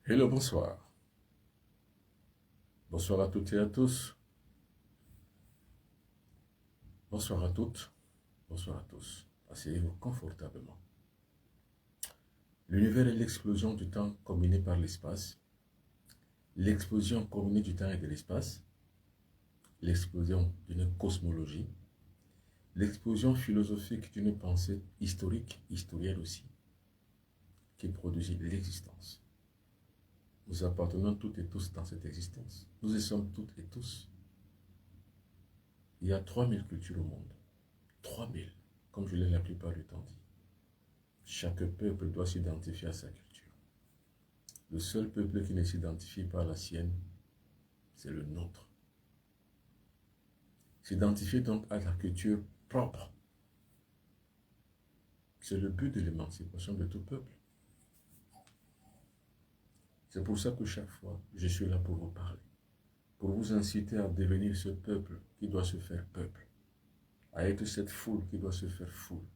Hello, bonsoir. Bonsoir à toutes et à tous. Bonsoir à toutes. Bonsoir à tous. Asseyez-vous confortablement. L'univers est l'explosion du temps combiné par l'espace, l'explosion combinée du temps et de l'espace, l'explosion d'une cosmologie, l'explosion philosophique d'une pensée historique, historienne aussi, qui produit l'existence. Nous appartenons toutes et tous dans cette existence. Nous y sommes toutes et tous. Il y a 3000 cultures au monde. 3000, comme je l'ai la plupart du temps dit. Chaque peuple doit s'identifier à sa culture. Le seul peuple qui ne s'identifie pas à la sienne, c'est le nôtre. S'identifier donc à la culture propre, c'est le but de l'émancipation de tout peuple. C'est pour ça que chaque fois, je suis là pour vous parler, pour vous inciter à devenir ce peuple qui doit se faire peuple, à être cette foule qui doit se faire foule,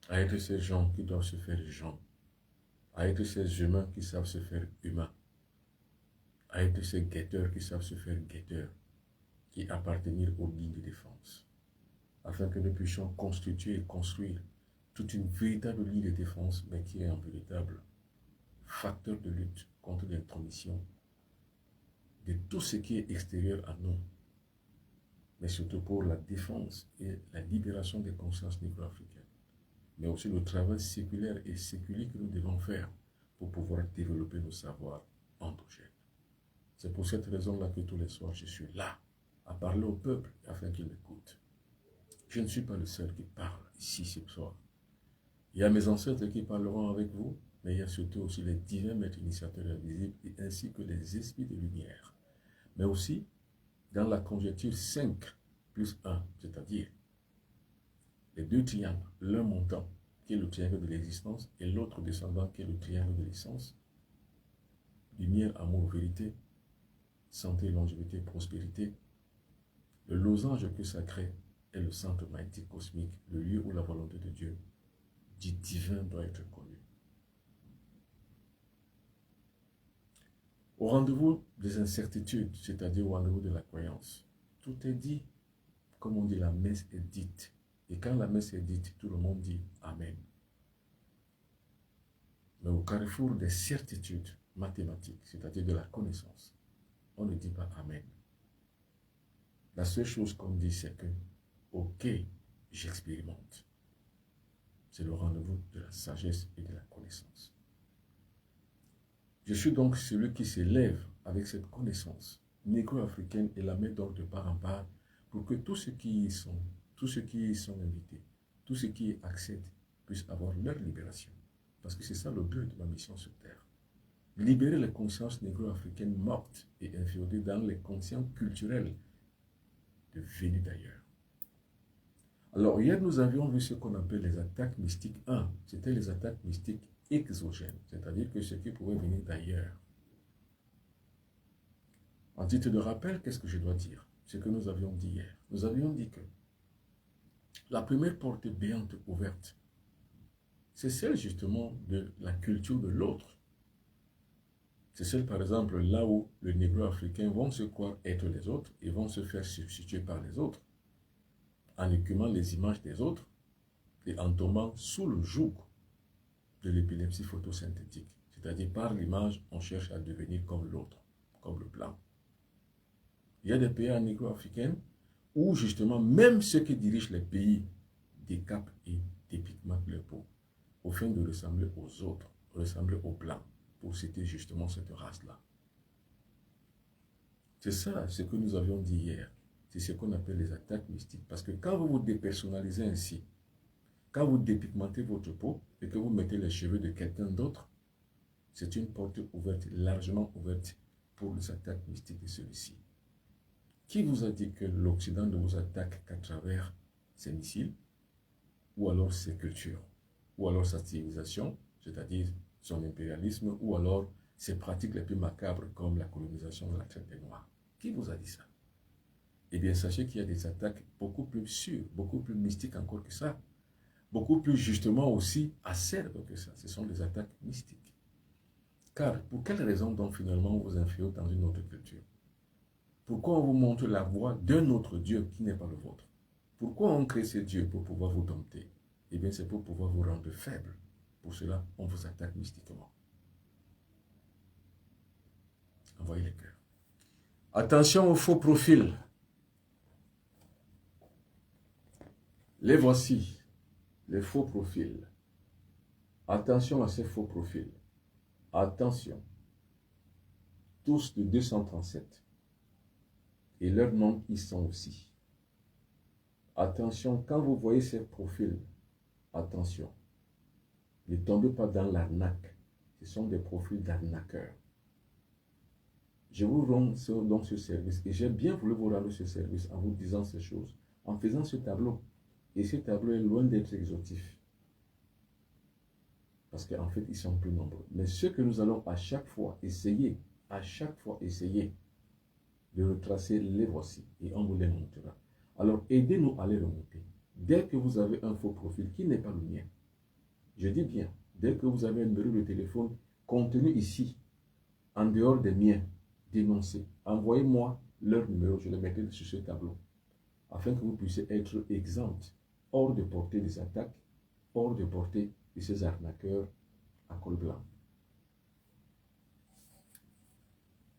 à être ces gens qui doivent se faire gens, à être ces humains qui savent se faire humains, à être ces guetteurs qui savent se faire guetteurs, qui appartiennent aux lignes de défense, afin que nous puissions constituer et construire toute une véritable ligne de défense, mais qui est un véritable facteur de lutte contre l'intromission de tout ce qui est extérieur à nous, mais surtout pour la défense et la libération des consciences négro-africaines, mais aussi le travail séculaire et séculier que nous devons faire pour pouvoir développer nos savoirs endogènes. C'est pour cette raison-là que tous les soirs, je suis là, à parler au peuple afin qu'il m'écoute. Je ne suis pas le seul qui parle ici ce soir. Il y a mes ancêtres qui parleront avec vous, mais il y a surtout aussi les divins maîtres initiateurs invisibles et ainsi que les esprits de lumière. Mais aussi, dans la conjecture 5 plus 1, c'est-à-dire les deux triangles, l'un montant qui est le triangle de l'existence et l'autre descendant qui est le triangle de l'essence, lumière, amour, vérité, santé, longévité, prospérité, le losange que ça crée est le centre magnétique cosmique, le lieu où la volonté de Dieu, dit divin, doit être connue. Au rendez-vous des incertitudes, c'est-à-dire au rendez-vous de la croyance, tout est dit, comme on dit, la messe est dite. Et quand la messe est dite, tout le monde dit Amen. Mais au carrefour des certitudes mathématiques, c'est-à-dire de la connaissance, on ne dit pas Amen. La seule chose qu'on dit, c'est que, ok, j'expérimente. C'est le rendez-vous de la sagesse et de la connaissance. Je suis donc celui qui s'élève avec cette connaissance négro-africaine et la met donc de part en part pour que tous ceux qui y sont, tous ceux qui y sont invités, tous ceux qui y accèdent puissent avoir leur libération. Parce que c'est ça le but de ma mission sur Terre. Libérer les consciences négro-africaines mortes et inféodées dans les consciences culturelles de venus d'ailleurs. Alors hier nous avions vu ce qu'on appelle les attaques mystiques 1. C'était les attaques mystiques exogènes, c'est-à-dire que ce qui pouvait venir d'ailleurs. En titre de rappel, qu'est-ce que je dois dire? Ce que nous avions dit hier. Nous avions dit que la première porte béante ouverte, c'est celle justement de la culture de l'autre. C'est celle par exemple là où les négro-africains vont se croire être les autres et vont se faire substituer par les autres, en écumant les images des autres et en tombant sous le joug de l'épilepsie photosynthétique. C'est-à-dire par l'image, on cherche à devenir comme l'autre, comme le blanc. Il y a des pays en négro-africains où justement même ceux qui dirigent les pays décapent et dépigmentent leur peau, au fin de ressembler aux autres, ressembler aux blancs, pour citer justement cette race-là. C'est ça ce que nous avions dit hier. C'est ce qu'on appelle les attaques mystiques. Parce que quand vous vous dépersonnalisez ainsi, quand vous dépigmentez votre peau et que vous mettez les cheveux de quelqu'un d'autre, c'est une porte ouverte, largement ouverte pour les attaques mystiques de celui-ci. Qui vous a dit que l'Occident ne vous attaque qu'à travers ses missiles, ou alors ses cultures, ou alors sa civilisation, c'est-à-dire son impérialisme, ou alors ses pratiques les plus macabres comme la colonisation de la traite des Noirs? Qui vous a dit ça? Eh bien, sachez qu'il y a des attaques beaucoup plus sûres, beaucoup plus mystiques encore que ça, beaucoup plus justement aussi acerbes que ça. Ce sont des attaques mystiques. Car pour quelle raison donc finalement on vous infiltre dans une autre culture? Pourquoi on vous montre la voie d'un autre Dieu qui n'est pas le vôtre? Pourquoi on crée ces dieux pour pouvoir vous dompter? Eh bien, c'est pour pouvoir vous rendre faible. Pour cela, on vous attaque mystiquement. Envoyez les cœurs. Attention aux faux profils. Les voici, les faux profils. Attention à ces faux profils. Attention. Tous de 237. Et leurs noms y sont aussi. Attention, quand vous voyez ces profils, attention. Ne tombez pas dans l'arnaque. Ce sont des profils d'arnaqueurs. Je vous rends donc ce service et j'ai bien voulu vous rendre ce service en vous disant ces choses, en faisant ce tableau. Et ce tableau est loin d'être exotif. Parce qu'en fait, ils sont plus nombreux. Mais ce que nous allons à chaque fois essayer de retracer, les voici. Et on vous les montrera. Alors, aidez-nous à les remonter. Dès que vous avez un faux profil qui n'est pas le mien, je dis bien, dès que vous avez un numéro de téléphone contenu ici, en dehors des miens, dénoncez. Envoyez-moi leur numéro, je le mettrai sur ce tableau, afin que vous puissiez être exempts, hors de portée des attaques, hors de portée de ces arnaqueurs à col blanc.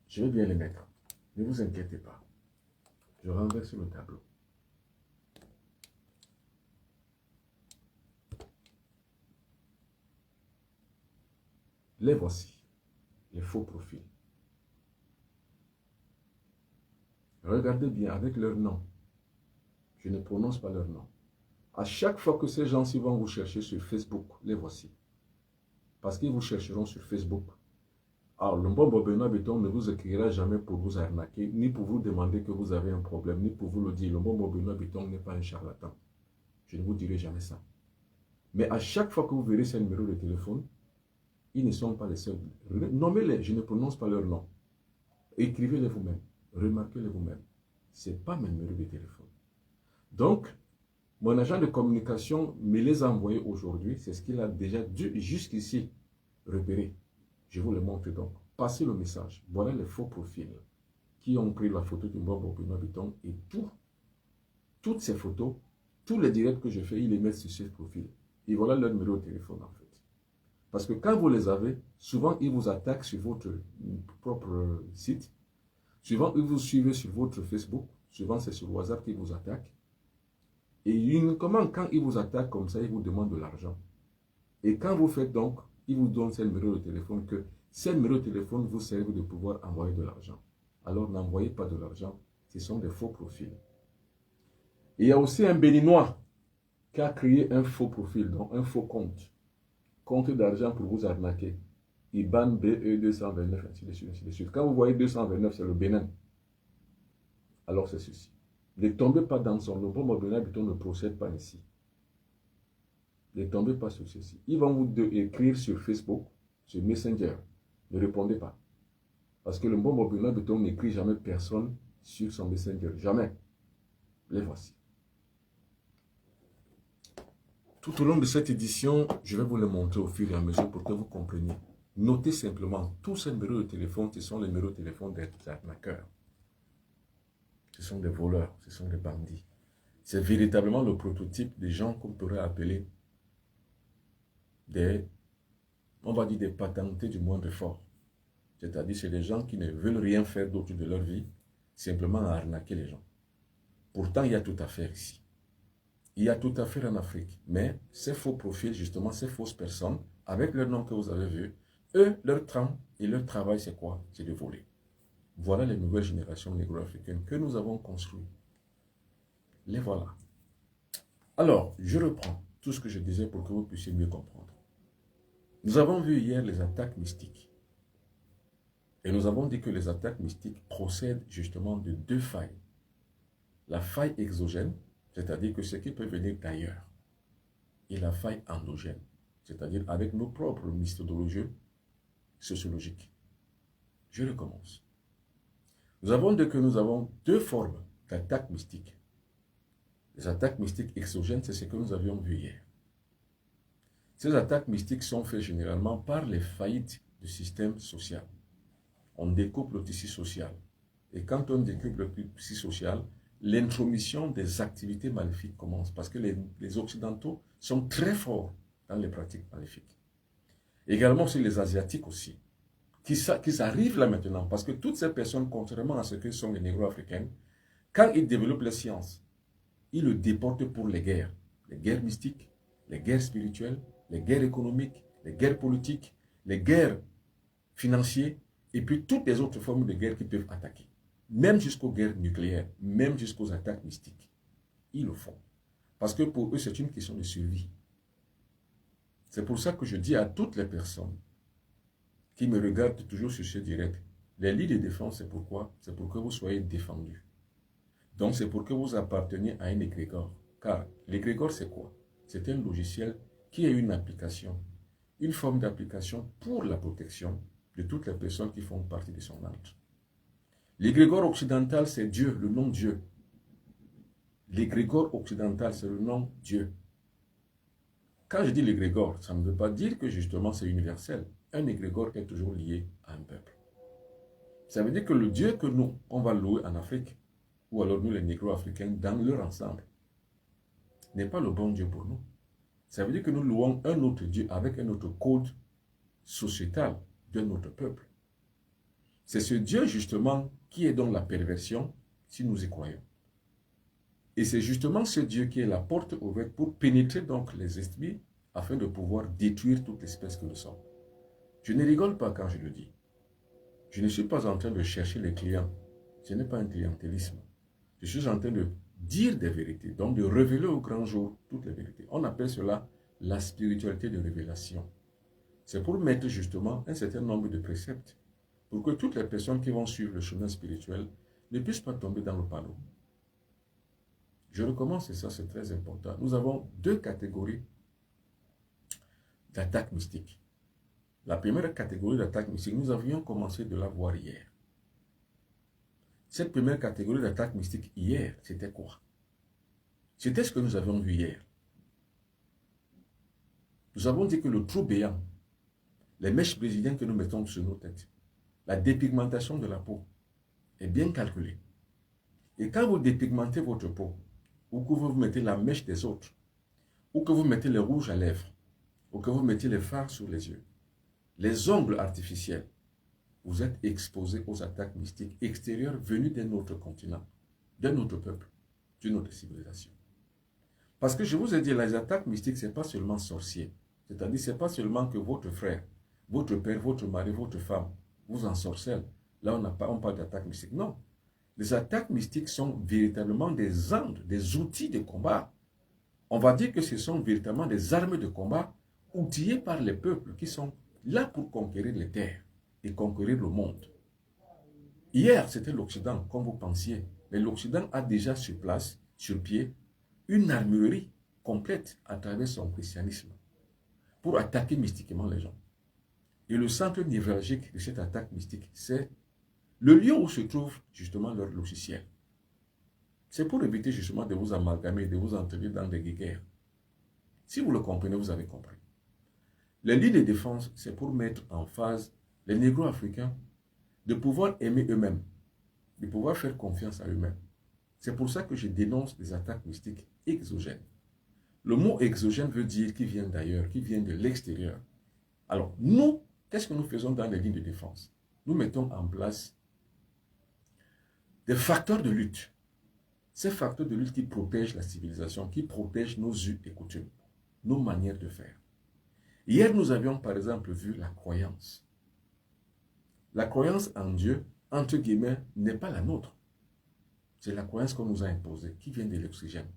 Je vais bien les mettre. Ne vous inquiétez pas. Je renverse le tableau. Les voici, les faux profils. Regardez bien avec leur nom. Je ne prononce pas leur nom. À chaque fois que ces gens-ci vont vous chercher sur Facebook, les voici. Parce qu'ils vous chercheront sur Facebook. Alors, le bon Benoît Béton ne vous écrira jamais pour vous arnaquer, ni pour vous demander que vous avez un problème, ni pour vous le dire. Le bon Benoît Béton n'est pas un charlatan. Je ne vous dirai jamais ça. Mais à chaque fois que vous verrez ces numéros de téléphone, ils ne sont pas les seuls. Nommez-les, je ne prononce pas leur nom. Écrivez-les vous-même. Remarquez-les vous-même. Ce n'est pas mes numéros de téléphone. Donc, mon agent de communication me les a envoyés aujourd'hui. C'est ce qu'il a déjà dû jusqu'ici repérer. Je vous le montre donc. Passez le message. Voilà les faux profils qui ont pris la photo du Mbombo Benoît Béton et toutes ces photos, tous les directs que je fais, ils les mettent sur ces profils. Et voilà leur numéro de téléphone en fait. Parce que quand vous les avez, souvent ils vous attaquent sur votre propre site. Souvent ils vous suivent sur votre Facebook. Souvent c'est sur WhatsApp qu'ils vous attaquent. Et quand ils vous attaquent comme ça, ils vous demandent de l'argent. Et quand vous faites donc, ils vous donnent ces numéros de téléphone, que ces numéros de téléphone vous servent de pouvoir envoyer de l'argent. Alors n'envoyez pas de l'argent, ce sont des faux profils. Et il y a aussi un Béninois qui a créé un faux profil, donc un faux compte d'argent pour vous arnaquer. IBAN BE 229, ainsi de suite, ainsi de suite. Quand vous voyez 229, c'est le Bénin. Alors c'est ceci. Ne tombez pas dans son lobo, Benoît Béton ne procède pas ainsi. Ne tombez pas sur ceci. Ils vont vous écrire sur Facebook, sur Messenger. Ne répondez pas. Parce que le bon Benoît Béton n'écrit jamais personne sur son Messenger. Jamais. Les voici. Tout au long de cette édition, je vais vous le montrer au fur et à mesure pour que vous compreniez. Notez simplement, tous ces numéros de téléphone, ce sont les numéros de téléphone des arnaqueurs. Ce sont des voleurs, ce sont des bandits. C'est véritablement le prototype des gens qu'on pourrait appeler on va dire des patentés du moindre fort. C'est-à-dire, c'est des gens qui ne veulent rien faire d'autre de leur vie, simplement à arnaquer les gens. Pourtant, il y a tout à faire ici. Il y a tout à faire en Afrique. Mais ces faux profils, justement, ces fausses personnes, avec leur nom que vous avez vu, eux, leur trame et leur travail, c'est quoi? C'est de voler. Voilà les nouvelles générations négro-africaines que nous avons construites. Les voilà. Alors, je reprends tout ce que je disais pour que vous puissiez mieux comprendre. Nous avons vu hier les attaques mystiques. Et nous avons dit que les attaques mystiques procèdent justement de deux failles. La faille exogène, c'est-à-dire que ce qui peut venir d'ailleurs, et la faille endogène, c'est-à-dire avec nos propres méthodologies sociologiques. Je recommence. Nous avons dit que nous avons deux formes d'attaques mystiques. Les attaques mystiques exogènes, c'est ce que nous avions vu hier. Ces attaques mystiques sont faites généralement par les faillites le système social. On découpe le tissu social. Et quand on découpe le tissu social, l'intromission des activités maléfiques commence parce que les Occidentaux sont très forts dans les pratiques maléfiques. Également aussi les Asiatiques aussi, qui arrivent là maintenant parce que toutes ces personnes, contrairement à ce que sont les négro-africaines, quand ils développent les sciences, ils le déportent pour les guerres mystiques, les guerres spirituelles, les guerres économiques, les guerres politiques, les guerres financières, et puis toutes les autres formes de guerre qui peuvent attaquer. Même jusqu'aux guerres nucléaires, même jusqu'aux attaques mystiques. Ils le font. Parce que pour eux, c'est une question de survie. C'est pour ça que je dis à toutes les personnes qui me regardent toujours sur ce direct, les lits de défense, c'est pourquoi? C'est pour que vous soyez défendus. Donc c'est pour que vous apparteniez à un égrégore. Car l'égrégore, c'est quoi? C'est un logiciel qui a une application, une forme d'application pour la protection de toutes les personnes qui font partie de son ordre. L'égrégore occidental, c'est Dieu, le nom Dieu. L'égrégore occidental, c'est le nom Dieu. Quand je dis l'égrégore, ça ne veut pas dire que justement c'est universel. Un égrégore est toujours lié à un peuple. Ça veut dire que le Dieu que nous, on va louer en Afrique, ou alors nous les négro-africains, dans leur ensemble, n'est pas le bon Dieu pour nous. Ça veut dire que nous louons un autre Dieu avec un autre code sociétal d'un autre peuple. C'est ce Dieu justement qui est dans la perversion si nous y croyons. Et c'est justement ce Dieu qui est la porte ouverte pour pénétrer donc les esprits afin de pouvoir détruire toute espèce que nous sommes. Je ne rigole pas quand je le dis. Je ne suis pas en train de chercher les clients. Ce n'est pas un clientélisme. Je suis en train de dire des vérités, donc de révéler au grand jour toutes les vérités. On appelle cela la spiritualité de révélation. C'est pour mettre justement un certain nombre de préceptes pour que toutes les personnes qui vont suivre le chemin spirituel ne puissent pas tomber dans le panneau. Je recommence, et ça c'est très important. Nous avons deux catégories d'attaques mystiques. La première catégorie d'attaques mystiques, nous avions commencé de la voir hier. Cette première catégorie d'attaques mystiques hier, c'était quoi? C'était ce que nous avions vu hier. Nous avons dit que le trou béant, les mèches brésiliennes que nous mettons sur nos têtes, la dépigmentation de la peau est bien calculée. Et quand vous dépigmentez votre peau, ou que vous mettez la mèche des autres, ou que vous mettez le rouge à lèvres, ou que vous mettez les fards sur les yeux, les ongles artificiels, vous êtes exposé aux attaques mystiques extérieures venues d'un autre continent, d'un autre peuple, d'une autre civilisation. Parce que je vous ai dit, les attaques mystiques, ce n'est pas seulement sorcier. C'est-à-dire, ce n'est pas seulement que votre frère, votre père, votre mari, votre femme vous ensorcellent. Là, on parle d'attaques mystiques. Non. Les attaques mystiques sont véritablement des armes, des outils de combat. On va dire que ce sont véritablement des armes de combat outillées par les peuples qui sont là pour conquérir les terres et conquérir le monde. Hier, c'était l'Occident, comme vous pensiez. Mais l'Occident a déjà sur place, sur pied, une armurerie complète à travers son christianisme pour attaquer mystiquement les gens. Et le centre névralgique de cette attaque mystique, c'est le lieu où se trouve justement leur logiciel. C'est pour éviter justement de vous amalgamer, de vous entraîner dans des guerres. Si vous le comprenez, vous avez compris. Les lignes de défense, c'est pour mettre en phase les négro-africains de pouvoir aimer eux-mêmes, de pouvoir faire confiance à eux-mêmes. C'est pour ça que je dénonce les attaques mystiques exogènes. Le mot exogène veut dire qui vient d'ailleurs, qui vient de l'extérieur. Alors, nous, qu'est-ce que nous faisons dans les lignes de défense? Nous mettons en place des facteurs de lutte. Ces facteurs de lutte qui protègent la civilisation, qui protègent nos us et coutumes, nos manières de faire. Hier, nous avions par exemple vu la croyance. La croyance en Dieu, entre guillemets, n'est pas la nôtre. C'est la croyance qu'on nous a imposée, qui vient de l'oxygène.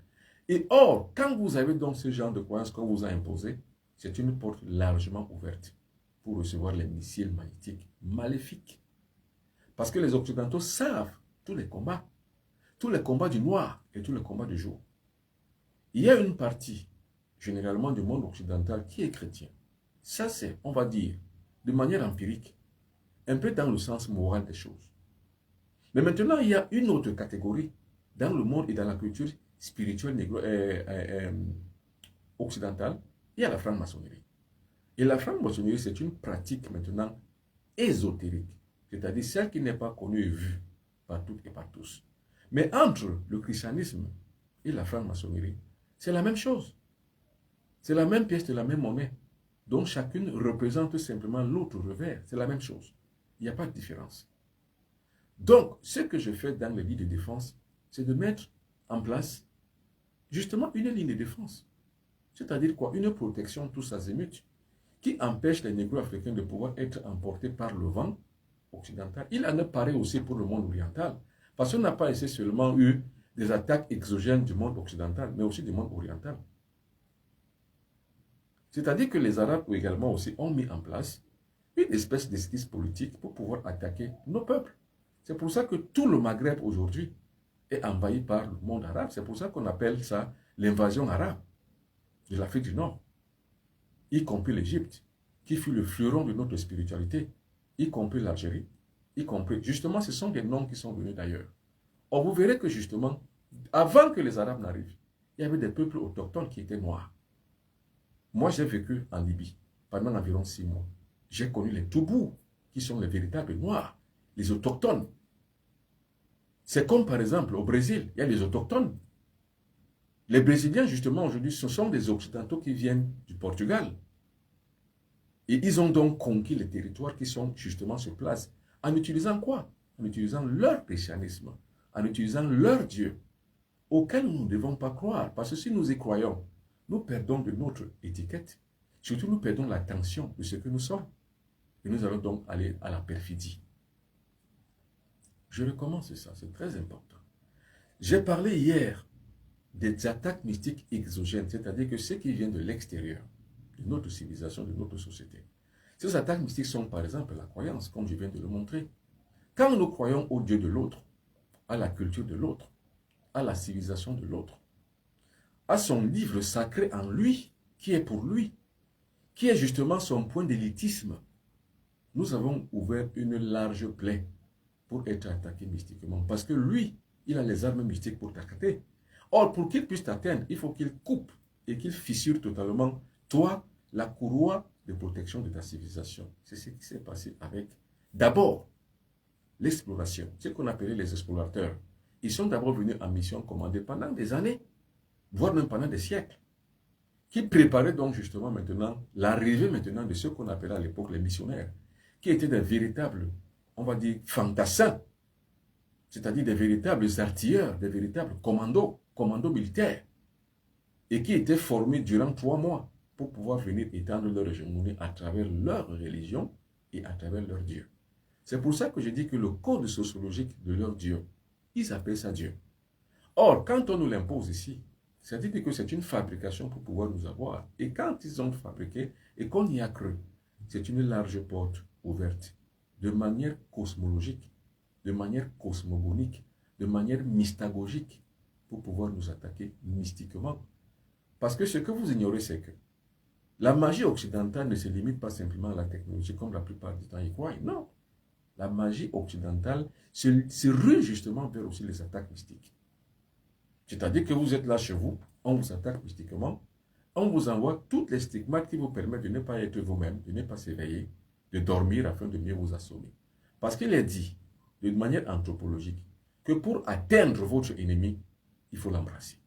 Et or, quand vous avez donc ce genre de croyance qu'on vous a imposée, c'est une porte largement ouverte pour recevoir les missiles magnétiques maléfiques. Parce que les Occidentaux savent tous les combats du noir et tous les combats du jour. Il y a une partie, généralement du monde occidental, qui est chrétien. Ça c'est, on va dire, de manière empirique, un peu dans le sens moral des choses. Mais maintenant, il y a une autre catégorie dans le monde et dans la culture spirituelle occidentale. Il y a la franc-maçonnerie. Et la franc-maçonnerie, c'est une pratique maintenant ésotérique, c'est-à-dire celle qui n'est pas connue et vue par toutes et par tous. Mais entre le christianisme et la franc-maçonnerie, c'est la même chose. C'est la même pièce de la même monnaie, dont chacune représente simplement l'autre revers. C'est la même chose. Il n'y a pas de différence. Donc, ce que je fais dans les lignes de défense, c'est de mettre en place justement une ligne de défense. C'est-à-dire quoi? Une protection tous azimuts qui empêche les négro-africains de pouvoir être emportés par le vent occidental. Il en est pareil aussi pour le monde oriental. Parce qu'on n'a pas essayé seulement eu des attaques exogènes du monde occidental, mais aussi du monde oriental. C'est-à-dire que les Arabes également aussi ont mis en place une espèce d'esquisse politique pour pouvoir attaquer nos peuples. C'est pour ça que tout le Maghreb aujourd'hui est envahi par le monde arabe. C'est pour ça qu'on appelle ça l'invasion arabe de l'Afrique du Nord, y compris l'Égypte, qui fut le fleuron de notre spiritualité, y compris l'Algérie, y compris... Justement, ce sont des noms qui sont venus d'ailleurs. Or, vous verrez que justement, avant que les Arabes n'arrivent, il y avait des peuples autochtones qui étaient noirs. Moi, j'ai vécu en Libye pendant environ 6 mois. J'ai connu les Toubous, qui sont les véritables noirs, les autochtones. C'est comme par exemple au Brésil, il y a les autochtones. Les Brésiliens, justement, aujourd'hui, ce sont des Occidentaux qui viennent du Portugal. Et ils ont donc conquis les territoires qui sont justement sur place. En utilisant quoi? En utilisant leur christianisme, en utilisant leur Dieu, auquel nous ne devons pas croire. Parce que si nous y croyons, nous perdons de notre étiquette. Surtout, nous perdons l'attention de ce que nous sommes. Et nous allons donc aller à la perfidie. Je recommence ça, c'est très important. J'ai parlé hier des attaques mystiques exogènes, c'est-à-dire que ceux qui viennent de l'extérieur, de notre civilisation, de notre société. Ces attaques mystiques sont par exemple la croyance, comme je viens de le montrer. Quand nous croyons au Dieu de l'autre, à la culture de l'autre, à la civilisation de l'autre, à son livre sacré en lui, qui est pour lui, qui est justement son point d'élitisme, nous avons ouvert une large plaie pour être attaqué mystiquement. Parce que lui, il a les armes mystiques pour t'attaquer. Or, pour qu'il puisse t'atteindre, il faut qu'il coupe et qu'il fissure totalement, toi, la courroie de protection de ta civilisation. C'est ce qui s'est passé avec, d'abord, l'exploration. Ce qu'on appelait les explorateurs. Ils sont d'abord venus en mission commandée pendant des années, voire même pendant des siècles, qui préparaient donc justement maintenant l'arrivée maintenant de ceux qu'on appelait à l'époque les missionnaires, qui étaient des véritables, on va dire, fantassins, c'est-à-dire des véritables artilleurs, des véritables commandos militaires, et qui étaient formés durant 3 mois pour pouvoir venir étendre leur hégémonie à travers leur religion et à travers leur Dieu. C'est pour ça que je dis que le code sociologique de leur Dieu, ils appellent ça Dieu. Or, quand on nous l'impose ici, c'est-à-dire que c'est une fabrication pour pouvoir nous avoir. Et quand ils ont fabriqué et qu'on y a cru, c'est une large porte ouverte, de manière cosmologique, de manière cosmogonique, de manière mystagogique, pour pouvoir nous attaquer mystiquement. Parce que ce que vous ignorez, c'est que la magie occidentale ne se limite pas simplement à la technologie, comme la plupart du temps ils croient. Non. La magie occidentale se rue justement vers aussi les attaques mystiques. C'est-à-dire que vous êtes là chez vous, on vous attaque mystiquement, on vous envoie toutes les stigmates qui vous permettent de ne pas être vous-même, de ne pas s'éveiller, de dormir afin de mieux vous assommer. Parce qu'il est dit, de manière anthropologique, que pour atteindre votre ennemi, il faut l'embrasser.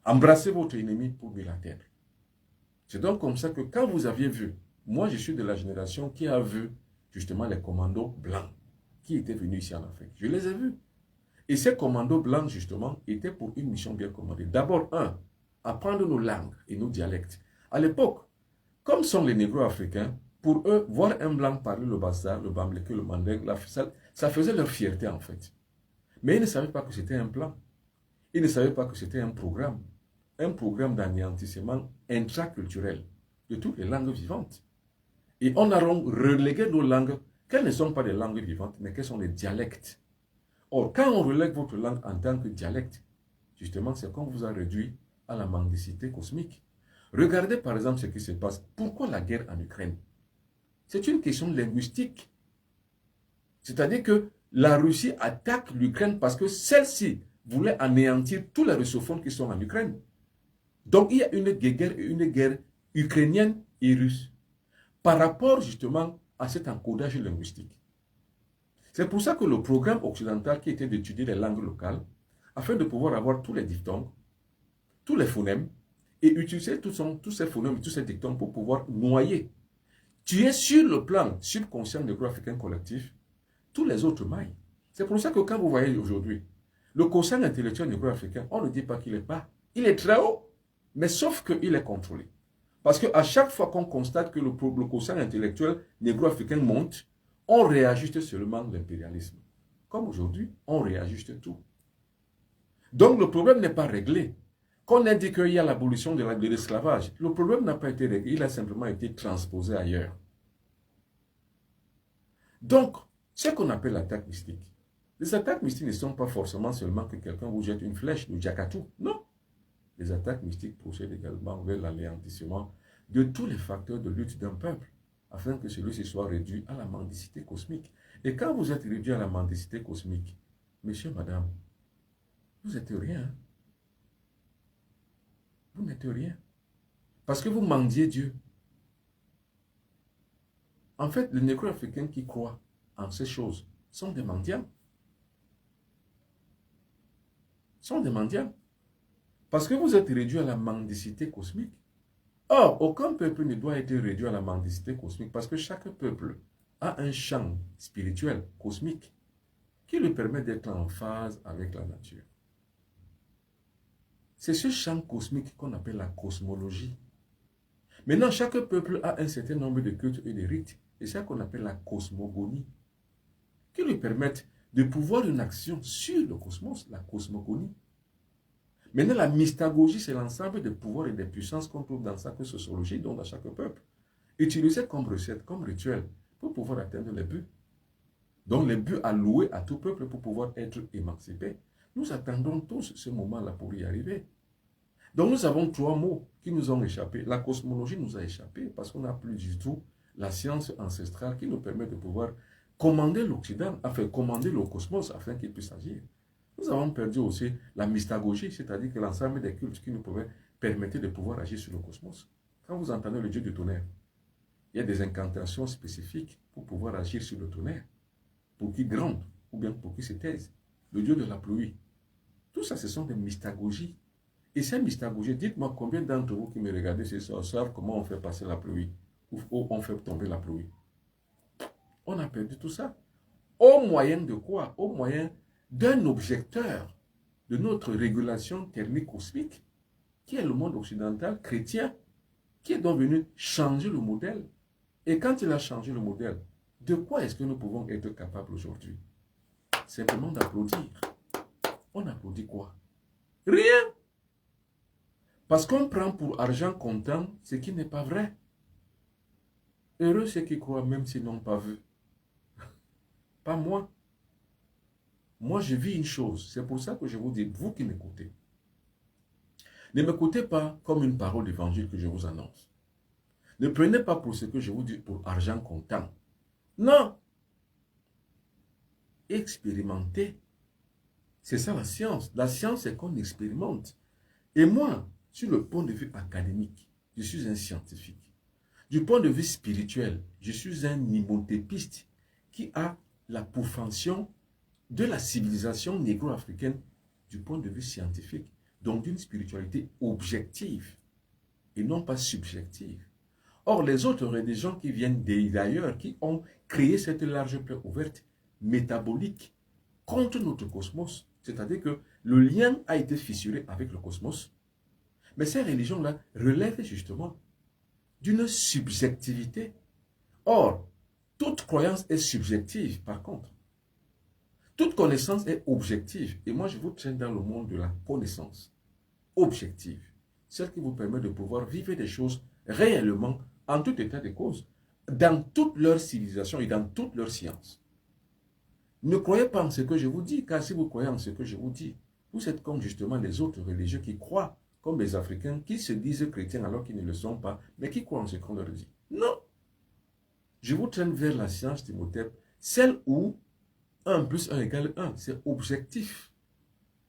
Embrassez votre ennemi pour mieux l'atteindre. C'est donc comme ça que quand vous aviez vu, moi je suis de la génération qui a vu justement les commandos blancs qui étaient venus ici en Afrique. Je les ai vus. Et ces commandos blancs, justement, étaient pour une mission bien commandée. D'abord, apprendre nos langues et nos dialectes. À l'époque, comme sont les négros africains, pour eux, voir un blanc parler le bassa, le bamléké, le mandingue, ça faisait leur fierté en fait. Mais ils ne savaient pas que c'était un plan. Ils ne savaient pas que c'était un programme d'anéantissement intraculturel de toutes les langues vivantes. Et on a relégué nos langues, qu'elles ne sont pas des langues vivantes, mais qu'elles sont des dialectes. Or, quand on relègue votre langue en tant que dialecte, justement, c'est qu'on vous a réduit à la mendicité cosmique. Regardez par exemple ce qui se passe. Pourquoi la guerre en Ukraine? C'est une question linguistique. C'est-à-dire que la Russie attaque l'Ukraine parce que celle-ci voulait anéantir tous les russophones qui sont en Ukraine. Donc, il y a une guerre ukrainienne et russe. Par rapport justement à cet encodage linguistique. C'est pour ça que le programme occidental qui était d'étudier les langues locales, afin de pouvoir avoir tous les diphtongues, tous les phonèmes, et utiliser tous ces phonèmes, tous ces diphtongues pour pouvoir noyer. Tu es sur le plan subconscient négro-africain collectif, tous les autres mailles. C'est pour ça que quand vous voyez aujourd'hui, le quotient intellectuel négro-africain, on ne dit pas qu'il est bas. Il est très haut, mais sauf qu'il est contrôlé. Parce qu'à chaque fois qu'on constate que le quotient intellectuel négro-africain monte, on réajuste seulement l'impérialisme. Comme aujourd'hui, on réajuste tout. Donc le problème n'est pas réglé. Qu'on ait dit qu'il y a l'abolition de l'esclavage, le problème n'a pas été réglé, il a simplement été transposé ailleurs. Donc, ce qu'on appelle l'attaque mystique, les attaques mystiques ne sont pas forcément seulement que quelqu'un vous jette une flèche de Jakatou. Non. Les attaques mystiques procèdent également vers l'anéantissement de tous les facteurs de lutte d'un peuple, afin que celui-ci soit réduit à la mendicité cosmique. Et quand vous êtes réduit à la mendicité cosmique, monsieur, madame, vous n'êtes rien. Hein? Vous n'êtes rien. Parce que vous mendiez Dieu. En fait, les négro-africains qui croient en ces choses sont des mendiants. Sont des mendiants. Parce que vous êtes réduit à la mendicité cosmique. Or, aucun peuple ne doit être réduit à la mendicité cosmique parce que chaque peuple a un champ spirituel cosmique qui lui permet d'être en phase avec la nature. C'est ce champ cosmique qu'on appelle la cosmologie. Maintenant, chaque peuple a un certain nombre de cultes et de rites. Et c'est ça qu'on appelle la cosmogonie, qui lui permettent de pouvoir une action sur le cosmos, la cosmogonie. Maintenant, la mystagogie, c'est l'ensemble des pouvoirs et des puissances qu'on trouve dans chaque sociologie, donc dans chaque peuple, utilisés comme recette, comme rituel, pour pouvoir atteindre les buts. Donc, les buts alloués à tout peuple pour pouvoir être émancipé. Nous attendons tous ce moment-là pour y arriver. Donc, nous avons trois mots qui nous ont échappé. La cosmologie nous a échappé parce qu'on n'a plus du tout la science ancestrale qui nous permet de pouvoir commander l'Occident, enfin commander le cosmos afin qu'il puisse agir. Nous avons perdu aussi la mystagogie, c'est-à-dire que l'ensemble des cultes qui nous permettaient de pouvoir agir sur le cosmos. Quand vous entendez le dieu du tonnerre, il y a des incantations spécifiques pour pouvoir agir sur le tonnerre, pour qu'il gronde ou bien pour qu'il se taise. Le dieu de la pluie. Tout ça, ce sont des mystagogies. Et ces mystagogies, dites-moi combien d'entre vous qui me regardez ce soir savent comment on fait passer la pluie ou on fait tomber la pluie. On a perdu tout ça. Au moyen de quoi? Au moyen d'un objecteur de notre régulation thermique cosmique, qui est le monde occidental chrétien, qui est donc venu changer le modèle. Et quand il a changé le modèle, de quoi est-ce que nous pouvons être capables aujourd'hui? Simplement d'applaudir. On applaudit quoi? Rien. Parce qu'on prend pour argent comptant ce qui n'est pas vrai. Heureux ceux qui croient même s'ils n'ont pas vu. Pas moi. Moi, je vis une chose. C'est pour ça que je vous dis, vous qui m'écoutez, ne m'écoutez pas comme une parole d'évangile que je vous annonce. Ne prenez pas pour ce que je vous dis pour argent comptant. Non. Expérimentez. C'est ça la science. La science, c'est qu'on expérimente. Et moi, sur le point de vue académique, je suis un scientifique. Du point de vue spirituel, je suis un nimotépiste qui a la pourfension de la civilisation négro-africaine du point de vue scientifique, donc d'une spiritualité objective et non pas subjective. Or, les autres religions qui viennent d'ailleurs, qui ont créé cette large plaie ouverte métabolique contre notre cosmos, c'est-à-dire que le lien a été fissuré avec le cosmos, mais ces religions-là relèvent justement d'une subjectivité. Or, toute croyance est subjective, par contre. Toute connaissance est objective. Et moi, je vous traîne dans le monde de la connaissance objective. Celle qui vous permet de pouvoir vivre des choses réellement, en tout état de cause, dans toute leur civilisation et dans toute leur science. Ne croyez pas en ce que je vous dis, car si vous croyez en ce que je vous dis, vous êtes comme justement les autres religieux qui croient, comme les Africains, qui se disent chrétiens alors qu'ils ne le sont pas, mais qui croient en ce qu'on leur dit. Non. Je vous traîne vers la science Timothée, celle où 1 plus 1 égale 1, c'est objectif.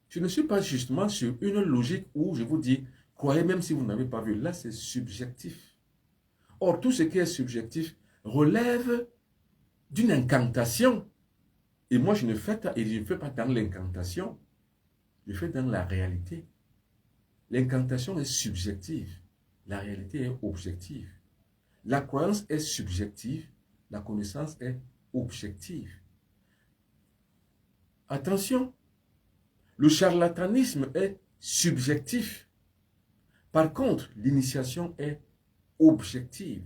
Je ne suis pas justement sur une logique où je vous dis, croyez même si vous n'avez pas vu. Là, c'est subjectif. Or, tout ce qui est subjectif relève d'une incantation. Et moi, je ne fais pas dans l'incantation, je fais dans la réalité. L'incantation est subjective, la réalité est objective. La croyance est subjective, la connaissance est objective. Attention, le charlatanisme est subjectif. Par contre, l'initiation est objective.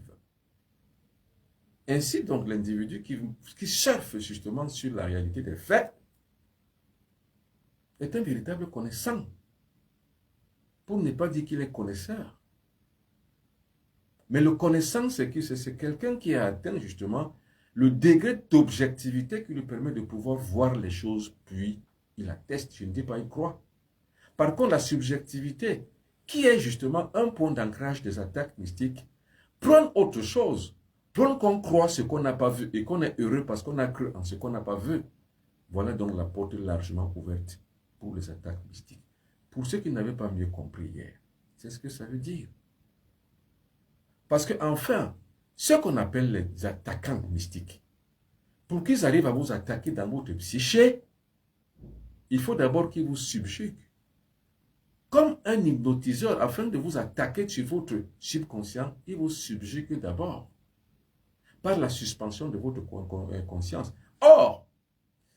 Ainsi donc, l'individu qui surfe justement sur la réalité des faits est un véritable connaissant. Pour ne pas dire qu'il est connaisseur. Mais le connaissant, c'est quelqu'un qui a atteint justement le degré d'objectivité qui lui permet de pouvoir voir les choses, puis il atteste, je ne dis pas il croit. Par contre, la subjectivité, qui est justement un point d'ancrage des attaques mystiques, prône autre chose. Prône qu'on croit ce qu'on n'a pas vu et qu'on est heureux parce qu'on a cru en ce qu'on n'a pas vu. Voilà donc la porte largement ouverte pour les attaques mystiques. Pour ceux qui n'avaient pas mieux compris hier, c'est ce que ça veut dire. Parce que enfin, ce qu'on appelle les attaquants mystiques, pour qu'ils arrivent à vous attaquer dans votre psyché, il faut d'abord qu'ils vous subjuguent. Comme un hypnotiseur, afin de vous attaquer sur votre subconscient, il vous subjugue d'abord par la suspension de votre conscience. Or,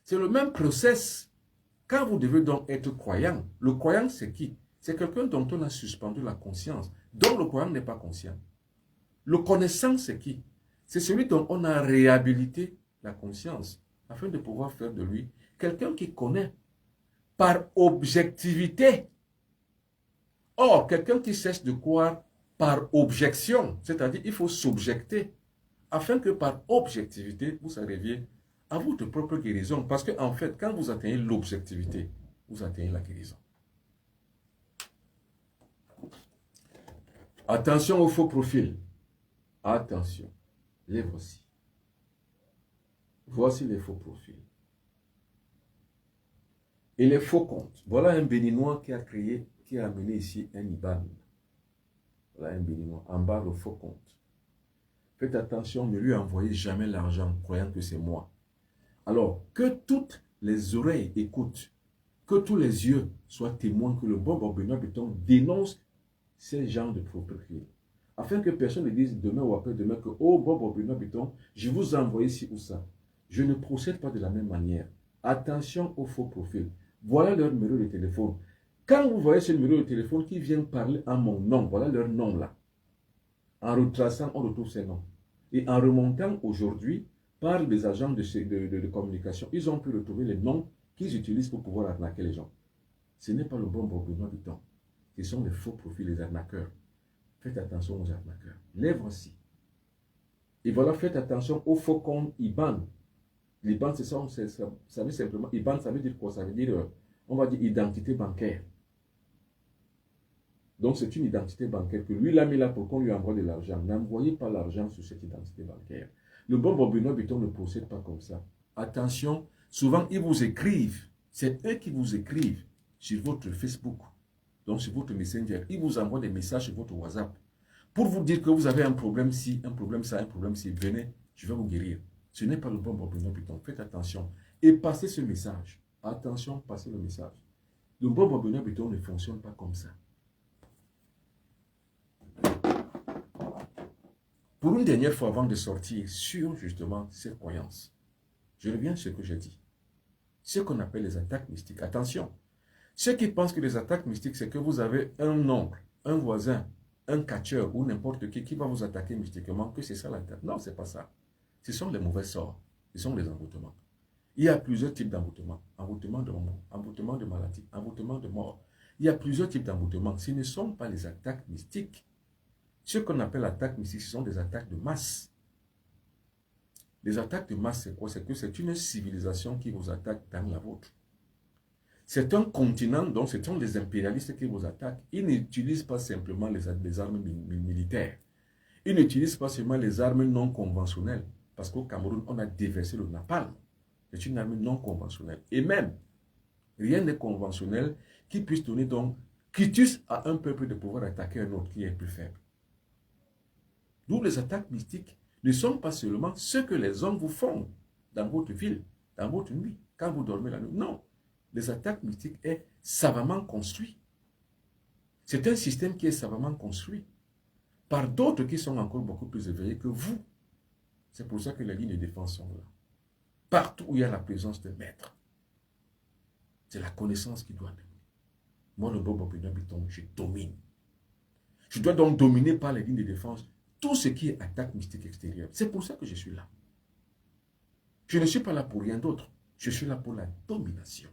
c'est le même process. Quand vous devez donc être croyant, le croyant c'est qui? C'est quelqu'un dont on a suspendu la conscience, dont le croyant n'est pas conscient. Le connaissant c'est qui? C'est celui dont on a réhabilité la conscience, afin de pouvoir faire de lui quelqu'un qui connaît par objectivité. Or, quelqu'un qui cesse de croire par objection, c'est-à-dire il faut s'objecter, afin que par objectivité, vous arriviez à votre propre guérison. Parce que en fait, quand vous atteignez l'objectivité, vous atteignez la guérison. Attention aux faux profils. Attention, les voici. Voici les faux profils. Et les faux comptes. Voilà un Béninois qui a amené ici un IBAN. Voilà un Béninois. En bas, le faux compte. Faites attention, ne lui envoyez jamais l'argent, croyant que c'est moi. Alors, que toutes les oreilles écoutent, que tous les yeux soient témoins que le bon Benoît Béton dénonce ces genres de profils. Afin que personne ne dise demain ou après-demain que, oh, Bob Benoît Béton, je vous ai envoyé ci ou ça. Je ne procède pas de la même manière. Attention aux faux profils. Voilà leur numéro de téléphone. Quand vous voyez ce numéro de téléphone qui vient parler en mon nom, voilà leur nom là. En retraçant, on retrouve ces noms. Et en remontant aujourd'hui, par des agents de communication, ils ont pu retrouver les noms qu'ils utilisent pour pouvoir arnaquer les gens. Ce n'est pas le bon Benoît Béton. Ce sont les faux profils, les arnaqueurs. Faites attention aux arnaqueurs. Les voici. Et voilà, faites attention aux faux comptes IBAN. L'IBAN, ça veut simplement, IBAN, ça veut dire quoi? Ça veut dire, on va dire, identité bancaire. Donc, c'est une identité bancaire que lui, il a mis là pour qu'on lui envoie de l'argent. N'envoyez pas l'argent sur cette identité bancaire. Le bon Benoît Béton ne procède pas comme ça. Attention, souvent, ils vous écrivent. C'est eux qui vous écrivent sur votre Facebook, donc sur votre Messenger. Ils vous envoient des messages sur votre WhatsApp pour vous dire que vous avez un problème ci, un problème ça, un problème ci. Venez, je vais vous guérir. Ce n'est pas le bon Benoît Béton. Faites attention et passez ce message. Attention, passez le message. Le bon Benoît Béton ne fonctionne pas comme ça. Pour une dernière fois avant de sortir sur justement ces croyances, je reviens sur ce que j'ai dit. Ce qu'on appelle les attaques mystiques. Attention, ceux qui pensent que les attaques mystiques, c'est que vous avez un oncle, un voisin, un catcheur ou n'importe qui va vous attaquer mystiquement, que c'est ça l'attaque. Non, ce n'est pas ça. Ce sont les mauvais sorts, ce sont les envoûtements. Il y a plusieurs types d'envoûtements. Envoûtement de mort, envoûtement de maladie, envoûtement de mort. Il y a plusieurs types d'envoûtements. Ce ne sont pas les attaques mystiques. Ce qu'on appelle attaques mystiques, ce sont des attaques de masse. Les attaques de masse, c'est quoi? C'est que c'est une civilisation qui vous attaque dans la vôtre. C'est un continent, donc ce sont des impérialistes qui vous attaquent. Ils n'utilisent pas simplement les armes militaires. Ils n'utilisent pas seulement les armes non conventionnelles. Parce qu'au Cameroun, on a déversé le napalm. C'est une arme non conventionnelle. Et même, rien n'est conventionnel qui puisse donner donc quitus à un peuple de pouvoir attaquer un autre qui est plus faible. D'où les attaques mystiques ne sont pas seulement ce que les hommes vous font dans votre ville, dans votre nuit, quand vous dormez la nuit. Non, les attaques mystiques est savamment construit. C'est un système qui est savamment construit par d'autres qui sont encore beaucoup plus éveillés que vous. C'est pour ça que les lignes de défense sont là. Partout où il y a la présence de maîtres, c'est la connaissance qui doit dominer. Moi, le Bobo Biton, je domine. Je dois donc dominer par les lignes de défense tout ce qui est attaque mystique extérieure. C'est pour ça que je suis là. Je ne suis pas là pour rien d'autre. Je suis là pour la domination.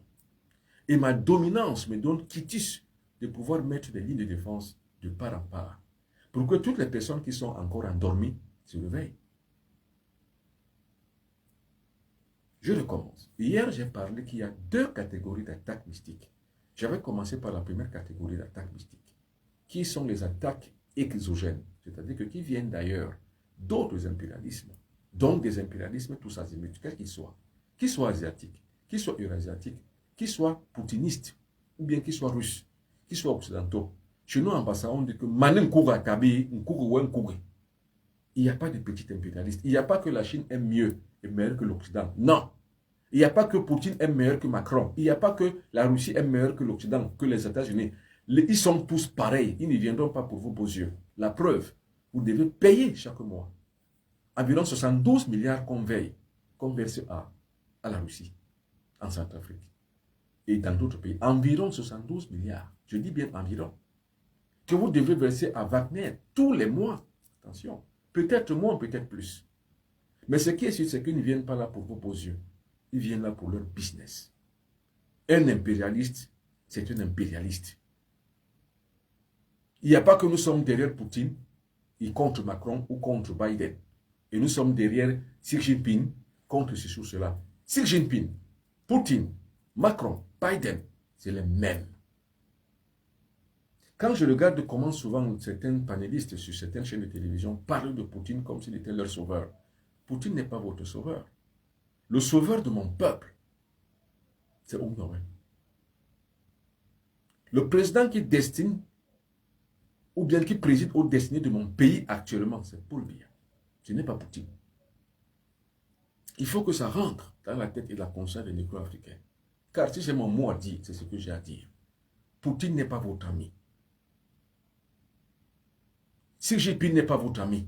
Et ma dominance me donne quitus de pouvoir mettre des lignes de défense de part en part. Pour que toutes les personnes qui sont encore endormies se réveillent. Je recommence. Hier, j'ai parlé qu'il y a deux catégories d'attaques mystiques. J'avais commencé par la première catégorie d'attaques mystiques, qui sont les attaques exogènes, c'est-à-dire que qui viennent d'ailleurs, d'autres impérialismes, donc des impérialismes tous azimuts, quels qu'ils soient asiatiques, qu'ils soient eurasiatiques, qu'ils soient poutinistes, ou bien qu'ils soient russes, qu'ils soient occidentaux. Chez nous, ambassadeurs, on dit que il n'y a pas de petit impérialiste. Il n'y a pas que la Chine est mieux et meilleure que l'Occident. Non. Il n'y a pas que Poutine est meilleur que Macron. Il n'y a pas que la Russie est meilleure que l'Occident, que les États-Unis. Ils sont tous pareils. Ils ne viendront pas pour vos beaux yeux. La preuve, vous devez payer chaque mois. Environ 72 milliards qu'on veille, qu'on verse à la Russie, en Centrafrique et dans d'autres pays. Environ 72 milliards. Je dis bien environ. Que vous devez verser à Wagner tous les mois. Attention. Peut-être moins, peut-être plus. Mais ce qui est sûr, c'est qu'ils ne viennent pas là pour vos beaux yeux. Ils viennent là pour leur business. Un impérialiste, c'est un impérialiste. Il n'y a pas que nous sommes derrière Poutine, et contre Macron ou contre Biden. Et nous sommes derrière Xi Jinping, contre ceci ou cela. Xi Jinping, Poutine, Macron, Biden, c'est les mêmes. Quand je regarde comment souvent certains panélistes sur certaines chaînes de télévision parlent de Poutine comme s'il était leur sauveur, Poutine n'est pas votre sauveur. Le sauveur de mon peuple, c'est Ougnowen. Le président qui destine, ou bien qui préside aux destinées de mon pays actuellement, c'est Paul Biya. Ce n'est pas Poutine. Il faut que ça rentre dans la tête et la conscience des négro-africains. Car si j'ai mon mot à dire, c'est ce que j'ai à dire. Poutine n'est pas votre ami. Xi Jinping n'est pas votre ami.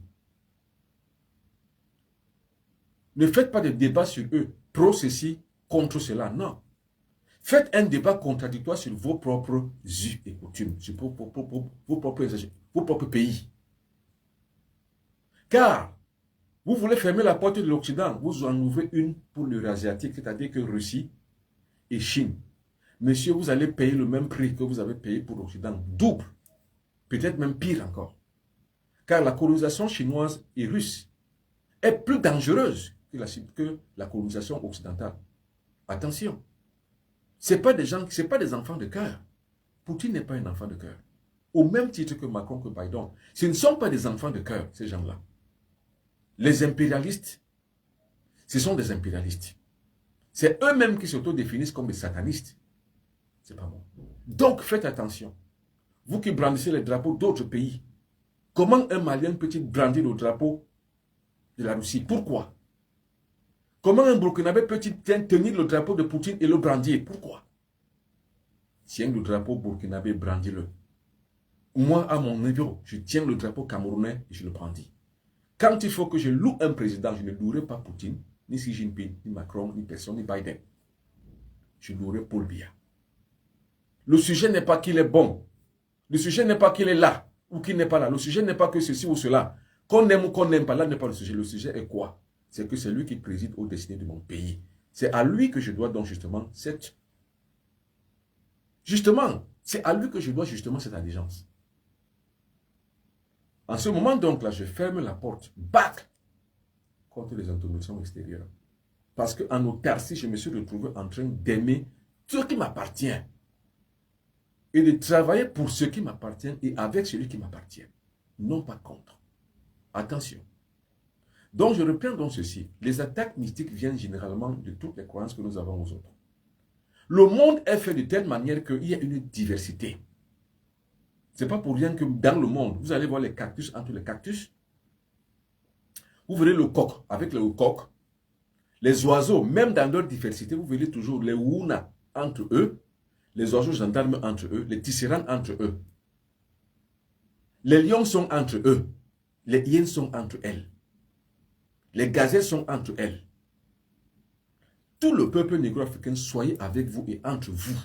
Ne faites pas de débat sur eux, pro ceci, contre cela, non. Faites un débat contradictoire sur vos propres us et coutumes, sur vos propres pays. Car, vous voulez fermer la porte de l'Occident, vous en ouvrez une pour l'Eurasiatique, c'est-à-dire que Russie et Chine. Monsieur, vous allez payer le même prix que vous avez payé pour l'Occident, double, peut-être même pire encore. Car la colonisation chinoise et russe est plus dangereuse que la colonisation occidentale. Attention, ce n'est pas des gens, ce n'est pas des enfants de cœur. Poutine n'est pas un enfant de cœur. Au même titre que Macron, que Biden. Ce ne sont pas des enfants de cœur, ces gens-là. Les impérialistes, ce sont des impérialistes. C'est eux-mêmes qui s'autodéfinissent comme des satanistes. C'est pas bon. Donc, faites attention. Vous qui brandissez les drapeaux d'autres pays, comment un Malien peut-il brandir le drapeau de la Russie? Pourquoi? Comment un Burkinabé peut-il tenir le drapeau de Poutine et le brandir? Pourquoi? Tiens le drapeau burkinabé, brandis-le. Moi, à mon niveau, je tiens le drapeau camerounais et je le brandis. Quand il faut que je loue un président, je ne louerai pas Poutine, ni Xi Jinping, ni Macron, ni personne, ni Biden. Je louerai Paul Biya. Le sujet n'est pas qu'il est bon. Le sujet n'est pas qu'il est là ou qu'il n'est pas là. Le sujet n'est pas que ceci ou cela. Qu'on aime ou qu'on n'aime pas, là n'est pas le sujet. Le sujet est quoi? C'est que c'est lui qui préside aux destinées de mon pays. C'est à lui que je dois donc justement cette... Justement, c'est à lui que je dois justement cette allégeance. En ce moment donc là, je ferme la porte, back, contre les intromissions extérieures. Parce qu'en autarcie, je me suis retrouvé en train d'aimer ce qui m'appartient. Et de travailler pour ce qui m'appartient et avec celui qui m'appartient. Non pas contre. Attention. Donc je reprends donc ceci. Les attaques mystiques viennent généralement de toutes les croyances que nous avons aux autres. Le monde est fait de telle manière qu'il y a une diversité. Ce n'est pas pour rien que dans le monde, vous allez voir les cactus entre les cactus. Vous verrez le coq, avec le coq, les oiseaux, même dans leur diversité, vous verrez toujours les wouna entre eux, les oiseaux gendarmes entre eux, les tisserands entre eux. Les lions sont entre eux, les hyènes sont entre elles, les gazelles sont entre elles. Tout le peuple négro-africain, soyez avec vous et entre vous.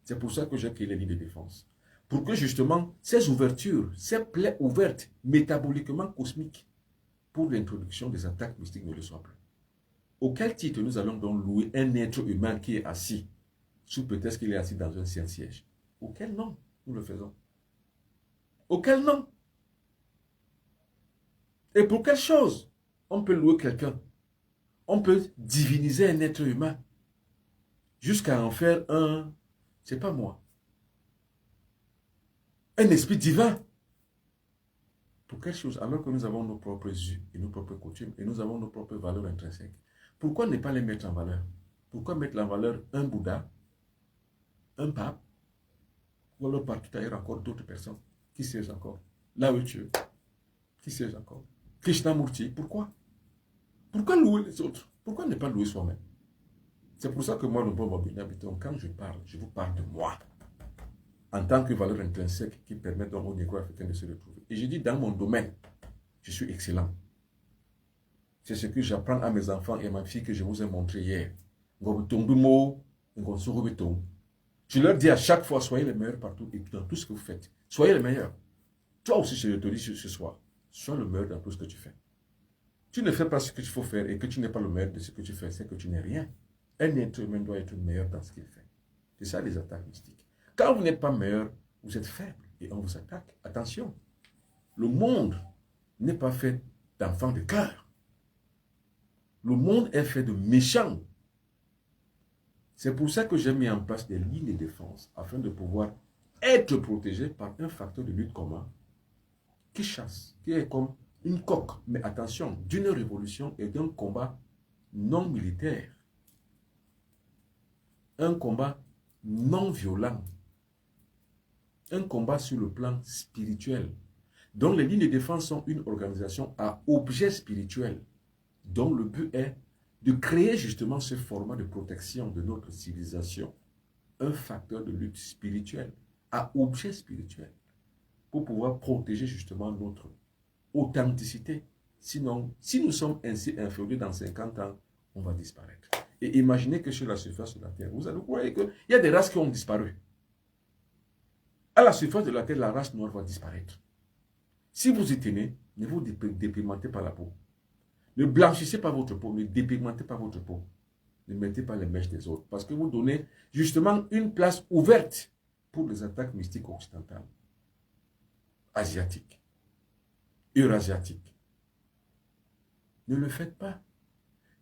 C'est pour ça que j'ai créé les lignes de défense. Pour que justement, ces ouvertures, ces plaies ouvertes, métaboliquement cosmiques, pour l'introduction des attaques mystiques ne le soient plus. Auquel titre nous allons donc louer un être humain qui est assis, sous prétexte qu'il est assis dans un siège? Auquel nom nous le faisons? Auquel nom? Et pour quelle chose on peut louer quelqu'un? On peut diviniser un être humain jusqu'à en faire un, c'est pas moi, un esprit divin. Pour quelle chose? Alors que nous avons nos propres yeux et nos propres coutumes et nous avons nos propres valeurs intrinsèques. Pourquoi ne pas les mettre en valeur? Pourquoi mettre en valeur un Bouddha, un pape, ou alors partout ailleurs encore d'autres personnes? Qui siègent encore? Lao Tzu, qui siège encore? Krishnamurti, pourquoi? Pourquoi louer les autres? Pourquoi ne pas louer soi-même? C'est pour ça que moi, le bon Mabinabiton, quand je parle, je vous parle de moi. En tant que valeur intrinsèque qui permet donc aux négro-africains de se retrouver. Et je dis, dans mon domaine, je suis excellent. C'est ce que j'apprends à mes enfants et à ma fille que je vous ai montré hier. Je leur dis à chaque fois, soyez les meilleurs partout et dans tout ce que vous faites. Soyez les meilleurs. Toi aussi, je te dis ce soir, sois le meilleur dans tout ce que tu fais. Tu ne fais pas ce que tu faut faire et que tu n'es pas le meilleur de ce que tu fais, c'est que tu n'es rien. Un être humain doit être meilleur dans ce qu'il fait. C'est ça les attaques mystiques. Quand vous n'êtes pas meilleur, vous êtes faible et on vous attaque. Attention, le monde n'est pas fait d'enfants de cœur. Le monde est fait de méchants. C'est pour ça que j'ai mis en place des lignes de défense afin de pouvoir être protégé par un facteur de lutte commun qui chasse, qui est comme une coque, mais attention, d'une révolution et d'un combat non militaire. Un combat non violent. Un combat sur le plan spirituel. Donc les lignes de défense sont une organisation à objet spirituel, dont le but est de créer justement ce format de protection de notre civilisation. Un facteur de lutte spirituelle, à objet spirituel, pour pouvoir protéger justement notre authenticité. Sinon, si nous sommes ainsi inféodés dans 50 ans, on va disparaître. Et imaginez que sur la surface de la Terre, vous allez croire qu'il y a des races qui ont disparu. À la surface de la Terre, la race noire va disparaître. Si vous y tenez, ne vous dépigmentez pas la peau. Ne blanchissez pas votre peau, ne dépigmentez pas votre peau. Ne mettez pas les mèches des autres. Parce que vous donnez justement une place ouverte pour les attaques mystiques occidentales, asiatiques, eurasiatiques. Ne le faites pas.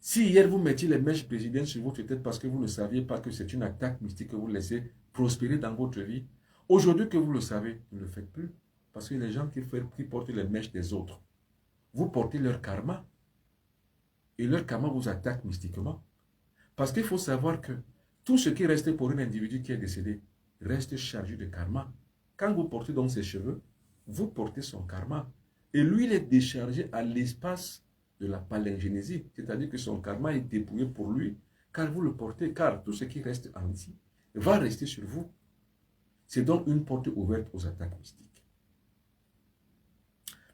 Si hier vous mettiez les mèches présidentielles sur votre tête parce que vous ne saviez pas que c'est une attaque mystique que vous laissez prospérer dans votre vie, aujourd'hui que vous le savez, ne le faites plus. Parce que les gens qui portent les mèches des autres, vous portez leur karma. Et leur karma vous attaque mystiquement. Parce qu'il faut savoir que tout ce qui reste pour un individu qui est décédé reste chargé de karma. Quand vous portez donc ses cheveux, vous portez son karma. Et lui, il est déchargé à l'espace de la palingénésie. C'est-à-dire que son karma est dépouillé pour lui, car vous le portez, car tout ce qui reste en ici va rester sur vous. C'est donc une porte ouverte aux attaques mystiques.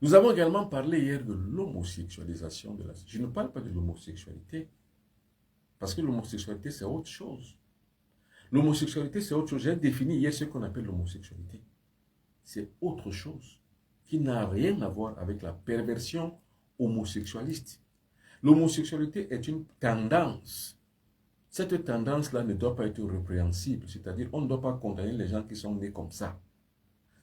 Nous avons également parlé hier de l'homosexualisation de la... Je ne parle pas de l'homosexualité, parce que l'homosexualité, c'est autre chose. L'homosexualité, c'est autre chose. J'ai défini hier ce qu'on appelle l'homosexualité. C'est autre chose, qui n'a rien à voir avec la perversion homosexualiste. L'homosexualité est une tendance. Cette tendance-là ne doit pas être répréhensible, c'est-à-dire on ne doit pas condamner les gens qui sont nés comme ça.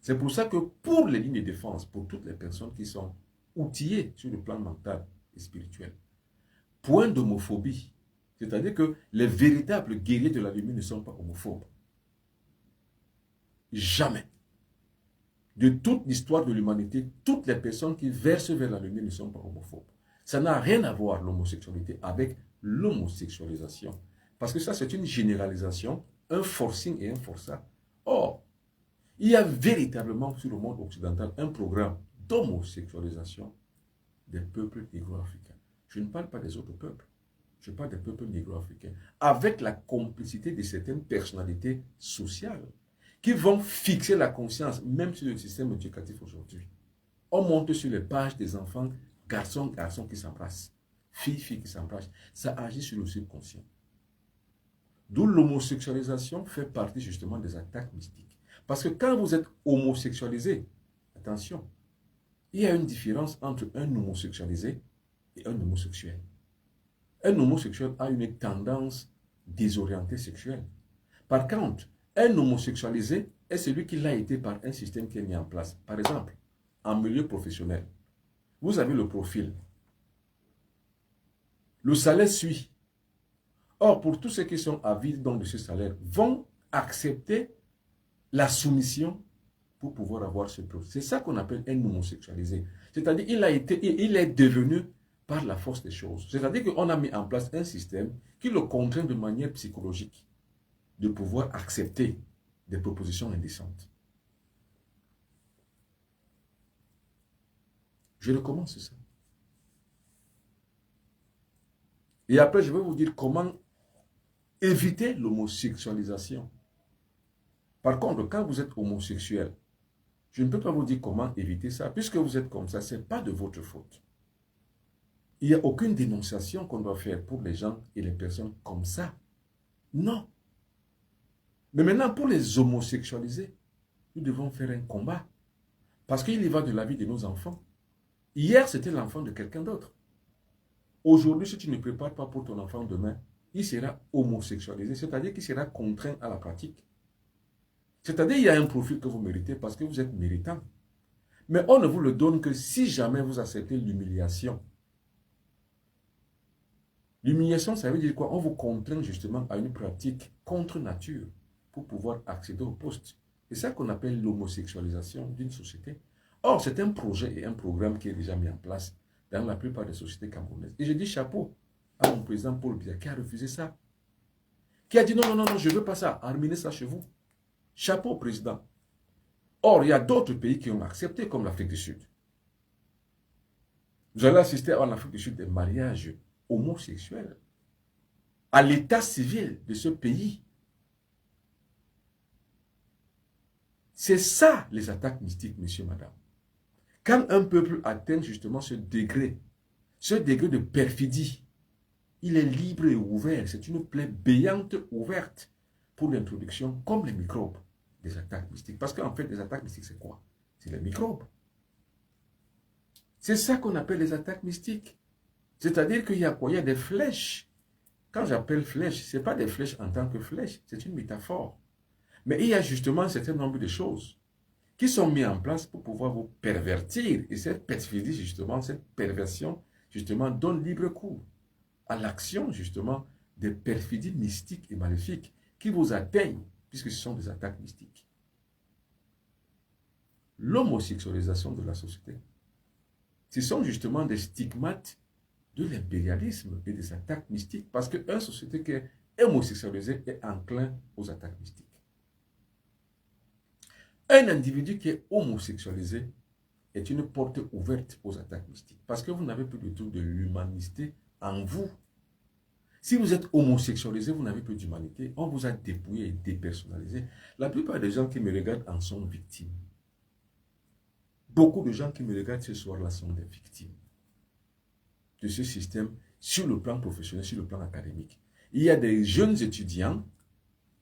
C'est pour ça que pour les lignes de défense, pour toutes les personnes qui sont outillées sur le plan mental et spirituel, point d'homophobie, c'est-à-dire que les véritables guerriers de la lumière ne sont pas homophobes. Jamais. De toute l'histoire de l'humanité, toutes les personnes qui versent vers la lumière ne sont pas homophobes. Ça n'a rien à voir, l'homosexualité, avec l'homosexualisation. Parce que ça, c'est une généralisation, un forcing et un forçat. Or, il y a véritablement sur le monde occidental un programme d'homosexualisation des peuples négro-africains. Je ne parle pas des autres peuples. Je parle des peuples négro-africains. Avec la complicité de certaines personnalités sociales qui vont fixer la conscience, même sur le système éducatif aujourd'hui. On monte sur les pages des enfants, garçons qui s'embrassent, filles qui s'embrassent. Ça agit sur le subconscient. D'où l'homosexualisation fait partie justement des attaques mystiques. Parce que quand vous êtes homosexualisé, attention, il y a une différence entre un homosexualisé et un homosexuel. Un homosexuel a une tendance désorientée sexuelle. Par contre, un homosexualisé est celui qui l'a été par un système qui est mis en place. Par exemple, en milieu professionnel, vous avez le profil. Le salaire suit. Or, pour tous ceux qui sont avides donc de ce salaire, vont accepter la soumission pour pouvoir avoir ce profil. C'est ça qu'on appelle un homosexualisé. C'est-à-dire il est devenu par la force des choses. C'est-à-dire qu'on a mis en place un système qui le contraint de manière psychologique de pouvoir accepter des propositions indécentes. Je recommence ça. Et après, je vais vous dire comment éviter l'homosexualisation. Par contre, quand vous êtes homosexuel, je ne peux pas vous dire comment éviter ça. Puisque vous êtes comme ça, ce n'est pas de votre faute. Il n'y a aucune dénonciation qu'on doit faire pour les gens et les personnes comme ça. Non. Mais maintenant, pour les homosexualisés, nous devons faire un combat. Parce qu'il y va de la vie de nos enfants. Hier, c'était l'enfant de quelqu'un d'autre. Aujourd'hui, si tu ne prépares pas pour ton enfant demain, il sera homosexualisé, c'est-à-dire qu'il sera contraint à la pratique. C'est-à-dire qu'il y a un profil que vous méritez parce que vous êtes méritant. Mais on ne vous le donne que si jamais vous acceptez l'humiliation. L'humiliation, ça veut dire quoi? On vous contraint justement à une pratique contre nature pour pouvoir accéder au poste. C'est ça qu'on appelle l'homosexualisation d'une société. Or, c'est un projet et un programme qui est déjà mis en place dans la plupart des sociétés camerounaises. Et je dis chapeau à mon président Paul Biya qui a refusé ça. Qui a dit non, je ne veux pas ça, amenez ça chez vous. Chapeau au président. Or, il y a d'autres pays qui ont accepté, comme l'Afrique du Sud. Vous allez assister en Afrique du Sud des mariages homosexuels à l'état civil de ce pays. C'est ça les attaques mystiques, monsieur, madame. Quand un peuple atteint justement ce degré de perfidie, il est libre et ouvert. C'est une plaie béante ouverte pour l'introduction, comme les microbes, des attaques mystiques. Parce qu'en fait, les attaques mystiques, c'est quoi? C'est les microbes. C'est ça qu'on appelle les attaques mystiques. C'est-à-dire qu'il y a quoi? Il y a des flèches. Quand j'appelle flèches, ce n'est pas des flèches en tant que flèches, c'est une métaphore. Mais il y a justement un certain nombre de choses qui sont mises en place pour pouvoir vous pervertir. Et cette perfidie, justement, cette perversion, justement, donne libre cours à l'action, justement, des perfidies mystiques et maléfiques qui vous atteignent, puisque ce sont des attaques mystiques. L'homosexualisation de la société, ce sont justement des stigmates de l'impérialisme et des attaques mystiques, parce qu'une société qui est homosexualisée est enclin aux attaques mystiques. Un individu qui est homosexualisé est une porte ouverte aux attaques mystiques, parce que vous n'avez plus du tout de l'humanité en vous. Si vous êtes homosexualisé, vous n'avez plus d'humanité, on vous a dépouillé et dépersonnalisé. La plupart des gens qui me regardent en sont victimes. Beaucoup de gens qui me regardent ce soir-là sont des victimes de ce système sur le plan professionnel, sur le plan académique. Il y a des jeunes étudiants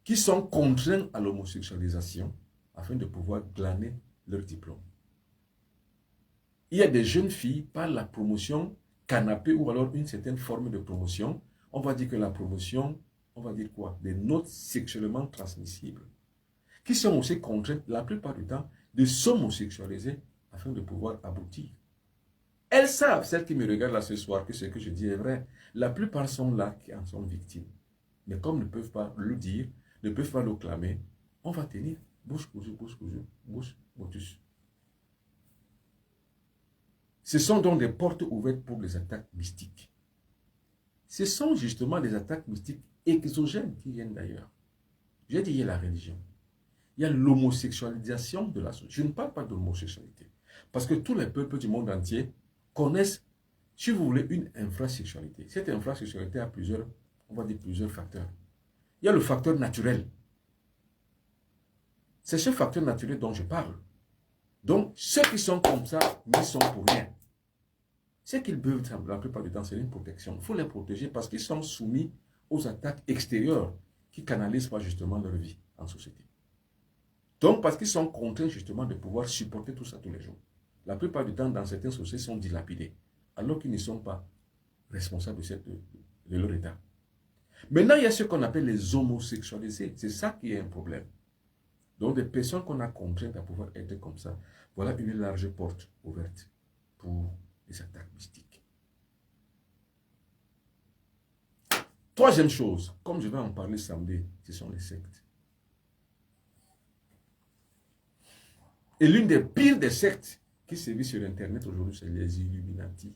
qui sont contraints à l'homosexualisation afin de pouvoir glaner leur diplôme. Il y a des jeunes filles, par la promotion canapé ou alors une certaine forme de promotion, on va dire que la promotion, on va dire quoi? Des notes sexuellement transmissibles, qui sont aussi contraintes la plupart du temps de s'homosexualiser afin de pouvoir aboutir. Elles savent, celles qui me regardent là ce soir, que ce que je dis est vrai. La plupart sont là qui en sont victimes. Mais comme ne peuvent pas le dire, ne peuvent pas le clamer, on va tenir bouche cousue, bouche motus. Ce sont donc des portes ouvertes pour les attaques mystiques. Ce sont justement les attaques mystiques exogènes qui viennent d'ailleurs. J'ai dit, il y a la religion. Il y a l'homosexualisation de la société. Je ne parle pas de l'homosexualité. Parce que tous les peuples du monde entier connaissent Si vous voulez une infrasexualité, cette infrasexualité a plusieurs, on va dire plusieurs facteurs. Il y a le facteur naturel. C'est ce facteur naturel dont je parle. Donc, ceux qui sont comme ça, n'y sont pour rien. Ce qu'ils peuvent, la plupart du temps, c'est une protection. Il faut les protéger parce qu'ils sont soumis aux attaques extérieures qui ne canalisent pas justement leur vie en société. Donc, parce qu'ils sont contraints justement de pouvoir supporter tout ça tous les jours. La plupart du temps, dans certaines sociétés, sont dilapidés, alors qu'ils ne sont pas responsables de leur état. Maintenant, il y a ce qu'on appelle les homosexualisés. C'est ça qui est un problème. Donc, des personnes qu'on a contraintes à pouvoir être comme ça, voilà une large porte ouverte pour les attaques mystiques. Troisième chose, comme je vais en parler samedi, ce sont les sectes. Et l'une des pires des sectes qui sévit sur Internet aujourd'hui, c'est les Illuminati.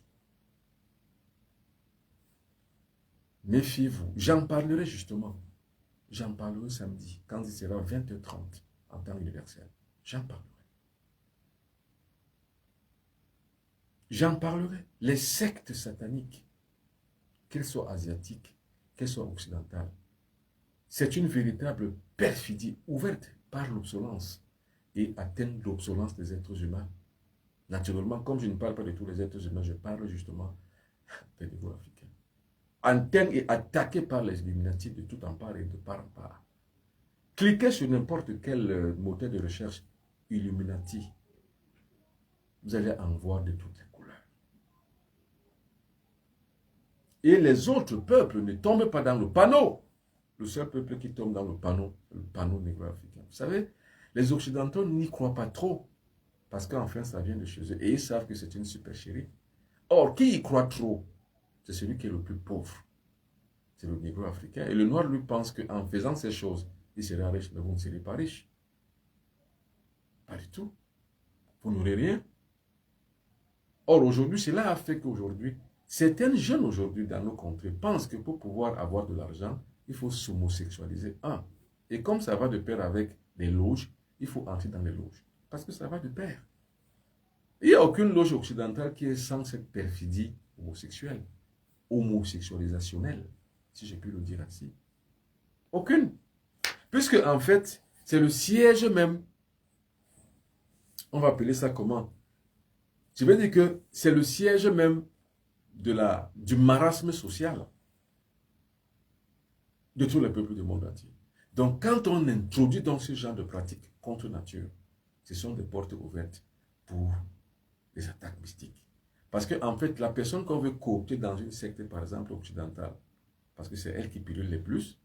Méfiez-vous. J'en parlerai justement. J'en parlerai samedi, quand il sera 20h30 en temps universel. J'en parlerai. J'en parlerai. Les sectes sataniques, qu'elles soient asiatiques, qu'elles soient occidentales, c'est une véritable perfidie ouverte par l'obsolence et atteint l'obsolence des êtres humains. Naturellement, comme je ne parle pas de tous les êtres humains, je parle justement des niveaux africains. Antenne et attaqué par les Illuminati de tout en part et de part en part. Cliquez sur n'importe quel moteur de recherche Illuminati. Vous allez en voir de toutes les couleurs. Et les autres peuples ne tombent pas dans le panneau. Le seul peuple qui tombe dans le panneau négro-africain. Vous savez, les Occidentaux n'y croient pas trop. Parce qu'enfin, ça vient de chez eux. Et ils savent que c'est une supercherie. Or, qui y croit trop? C'est celui qui est le plus pauvre. C'est le négro africain. Et le noir lui pense qu'en faisant ces choses, il sera riche, mais vous ne serez pas riche. Pas du tout. Vous n'aurez rien. Or, aujourd'hui, cela a fait qu'aujourd'hui, certains jeunes aujourd'hui dans nos contrées pensent que pour pouvoir avoir de l'argent, il faut s'homosexualiser. Et comme ça va de pair avec les loges, il faut entrer dans les loges. Parce que ça va de pair. Il n'y a aucune loge occidentale qui est sans cette perfidie homosexuelle, homosexualisationnelle, si j'ai pu le dire ainsi. Aucune. Puisque en fait, c'est le siège même, on va appeler ça comment? Je vais dire que c'est le siège même du marasme social de tous les peuples du monde entier. Donc quand on introduit dans ce genre de pratiques contre nature, ce sont des portes ouvertes pour les attaques mystiques. Parce qu'en fait, la personne qu'on veut coopter dans une secte, par exemple, occidentale, parce que c'est elle qui pilule le plus,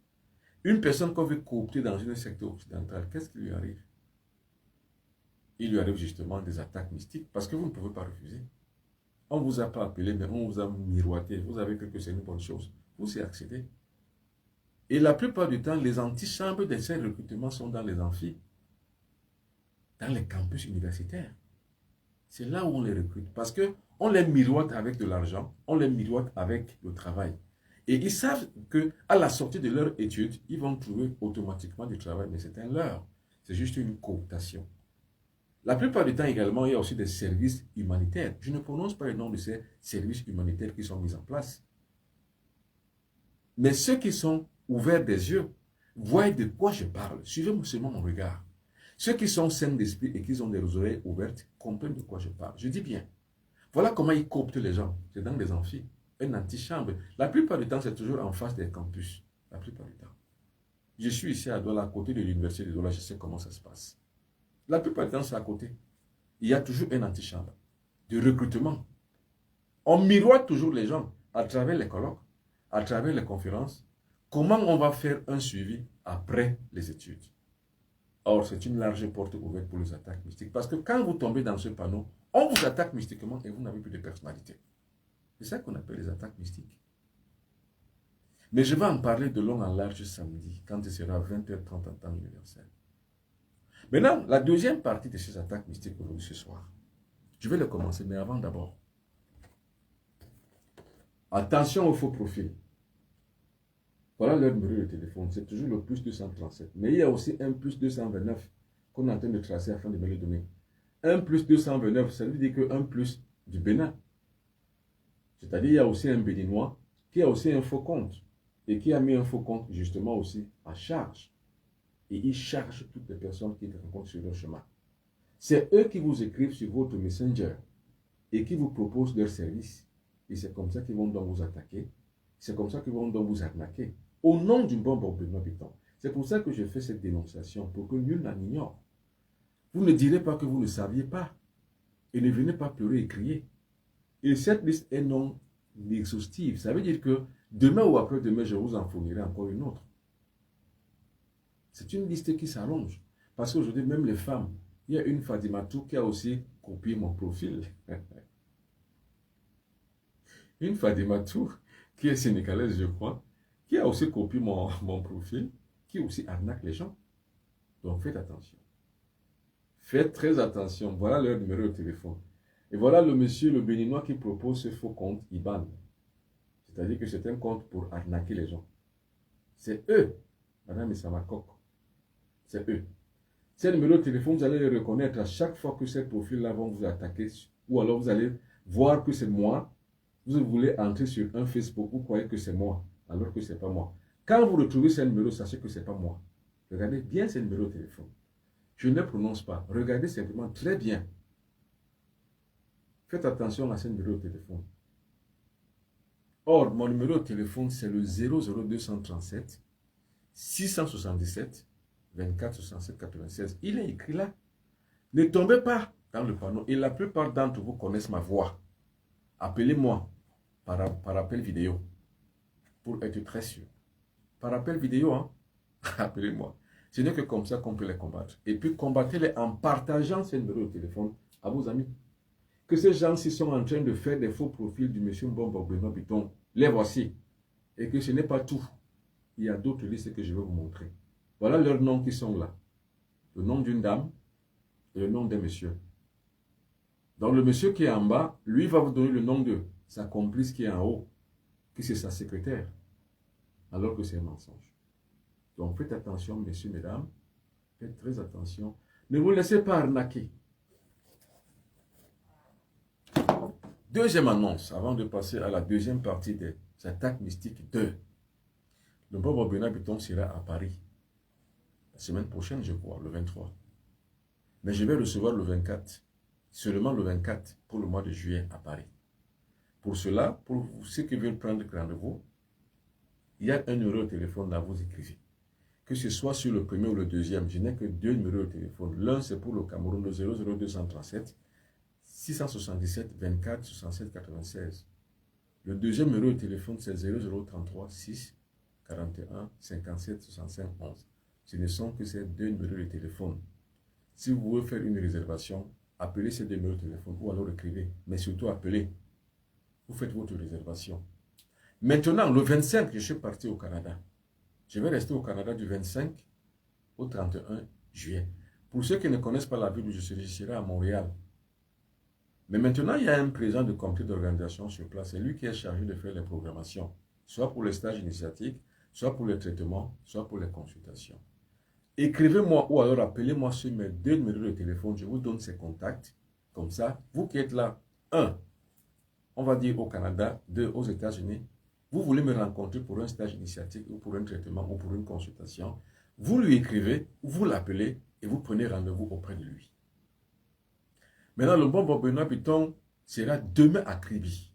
une personne qu'on veut coopter dans une secte occidentale, qu'est-ce qui lui arrive? Il lui arrive justement des attaques mystiques, parce que vous ne pouvez pas refuser. On ne vous a pas appelé, mais on vous a miroité. Vous avez cru que c'est une bonne chose. Vous y accédez. Et la plupart du temps, les antichambres de ces recrutements sont dans les amphis, dans les campus universitaires. C'est là où on les recrute. Parce qu'on les miroite avec de l'argent, on les miroite avec le travail. Et ils savent qu'à la sortie de leur étude, ils vont trouver automatiquement du travail, mais c'est un leurre. C'est juste une cooptation. La plupart du temps également, il y a aussi des services humanitaires. Je ne prononce pas le nom de ces services humanitaires qui sont mis en place. Mais ceux qui sont ouverts des yeux, voient de quoi je parle. Suivez seulement mon regard. Ceux qui sont sains d'esprit et qui ont des oreilles ouvertes comprennent de quoi je parle. Je dis bien. Voilà comment ils cooptent les gens. C'est dans des amphis, une antichambre. La plupart du temps, c'est toujours en face des campus. La plupart du temps. Je suis ici à Douala, à côté de l'université de Douala, je sais comment ça se passe. La plupart du temps, c'est à côté. Il y a toujours une antichambre de recrutement. On miroite toujours les gens à travers les colloques, à travers les conférences. Comment on va faire un suivi après les études? Or, c'est une large porte ouverte pour les attaques mystiques. Parce que quand vous tombez dans ce panneau, on vous attaque mystiquement et vous n'avez plus de personnalité. C'est ça qu'on appelle les attaques mystiques. Mais je vais en parler de long en large samedi, quand il sera 20h30 en temps universel. Maintenant, la deuxième partie de ces attaques mystiques aujourd'hui ce soir, je vais le commencer, mais avant d'abord. Attention aux faux profils. Voilà leur numéro de téléphone, c'est toujours le plus 237. Mais il y a aussi un plus 229 qu'on est en train de tracer afin de me le donner. Un plus 229, ça veut dire que un plus du Bénin. C'est-à-dire, il y a aussi un Béninois qui a aussi un faux compte et qui a mis un faux compte justement aussi à charge. Et il charge toutes les personnes qui rencontrent sur leur chemin. C'est eux qui vous écrivent sur votre Messenger et qui vous proposent leurs services. Et c'est comme ça qu'ils vont donc vous attaquer. C'est comme ça qu'ils vont donc vous arnaquer. Au nom du bon Benoît Bitton. C'est pour ça que je fais cette dénonciation, pour que nul n'en ignore. Vous ne direz pas que vous ne saviez pas. Et ne venez pas pleurer et crier. Et cette liste est non exhaustive. Ça veut dire que demain ou après-demain, je vous en fournirai encore une autre. C'est une liste qui s'allonge. Parce qu'aujourd'hui, même les femmes, il y a une Fadimatou qui a aussi copié mon profil. Une Fadimatou qui est sénégalaise, je crois, qui a aussi copié mon profil, qui aussi arnaque les gens. Donc faites attention. Faites très attention. Voilà leur numéro de téléphone. Et voilà le monsieur, le Béninois, qui propose ce faux compte IBAN. C'est-à-dire que c'est un compte pour arnaquer les gens. C'est eux, Madame Isamakok. C'est eux. Ces numéros de téléphone, vous allez les reconnaître à chaque fois que ces profils-là vont vous attaquer. Ou alors vous allez voir que c'est moi. Vous voulez entrer sur un Facebook, vous croyez que c'est moi, alors que ce n'est pas moi. Quand vous retrouvez ces numéros, sachez que ce n'est pas moi. Regardez bien ces numéros de téléphone. Je ne les prononce pas. Regardez simplement très bien. Faites attention à ces numéros de téléphone. Or, mon numéro de téléphone, c'est le 00237 677 24 67 96. Il est écrit là. Ne tombez pas dans le panneau. Et la plupart d'entre vous connaissent ma voix. Appelez-moi par appel vidéo pour être très sûr. Par appel vidéo, hein? Appelez-moi. Ce n'est que comme ça qu'on peut les combattre. Et puis combattez-les en partageant ces numéros de téléphone à vos amis. Que ces gens-ci sont en train de faire des faux profils du monsieur Mbombo Benoît Bitton. Les voici. Et que ce n'est pas tout. Il y a d'autres listes que je vais vous montrer. Voilà leurs noms qui sont là. Le nom d'une dame et le nom d'un monsieur. Donc le monsieur qui est en bas, lui va vous donner le nom de sa complice qui est en haut, qui c'est sa secrétaire, alors que c'est un mensonge. Donc faites attention, messieurs, mesdames, faites très attention. Ne vous laissez pas arnaquer. Deuxième annonce, avant de passer à la deuxième partie des attaques mystiques 2. Le pauvre Benoît Bitton sera à Paris. La semaine prochaine, je crois, le 23. Mais je vais recevoir le 24. Seulement le 24 pour le mois de juillet à Paris. Pour cela, pour ceux qui veulent prendre rendez-vous, il y a un numéro de téléphone là, vous écrivez. Que ce soit sur le premier ou le deuxième, je n'ai que deux numéros de téléphone. L'un, c'est pour le Cameroun, le 00237 677 24 67 96. Le deuxième numéro de téléphone, c'est 0033 6 41 57 65 11. Ce ne sont que ces deux numéros de téléphone. Si vous voulez faire une réservation, appelez ces deux numéros de téléphone ou alors écrivez. Mais surtout appelez. Vous faites votre réservation. Maintenant, le 25, je suis parti au Canada. Je vais rester au Canada du 25 au 31 juillet. Pour ceux qui ne connaissent pas la ville où je serai à Montréal. Mais maintenant, il y a un président de comité d'organisation sur place. C'est lui qui est chargé de faire les programmations. Soit pour les stages initiatiques, soit pour les traitements, soit pour les consultations. Écrivez-moi ou alors appelez-moi sur mes deux numéros de téléphone. Je vous donne ces contacts. Comme ça, vous qui êtes là, 1, on va dire au Canada, 2, aux États-Unis. Vous voulez me rencontrer pour un stage initiatique ou pour un traitement ou pour une consultation. Vous lui écrivez, vous l'appelez et vous prenez rendez-vous auprès de lui. Maintenant, le bon Benoît Bitton sera demain à Kribi.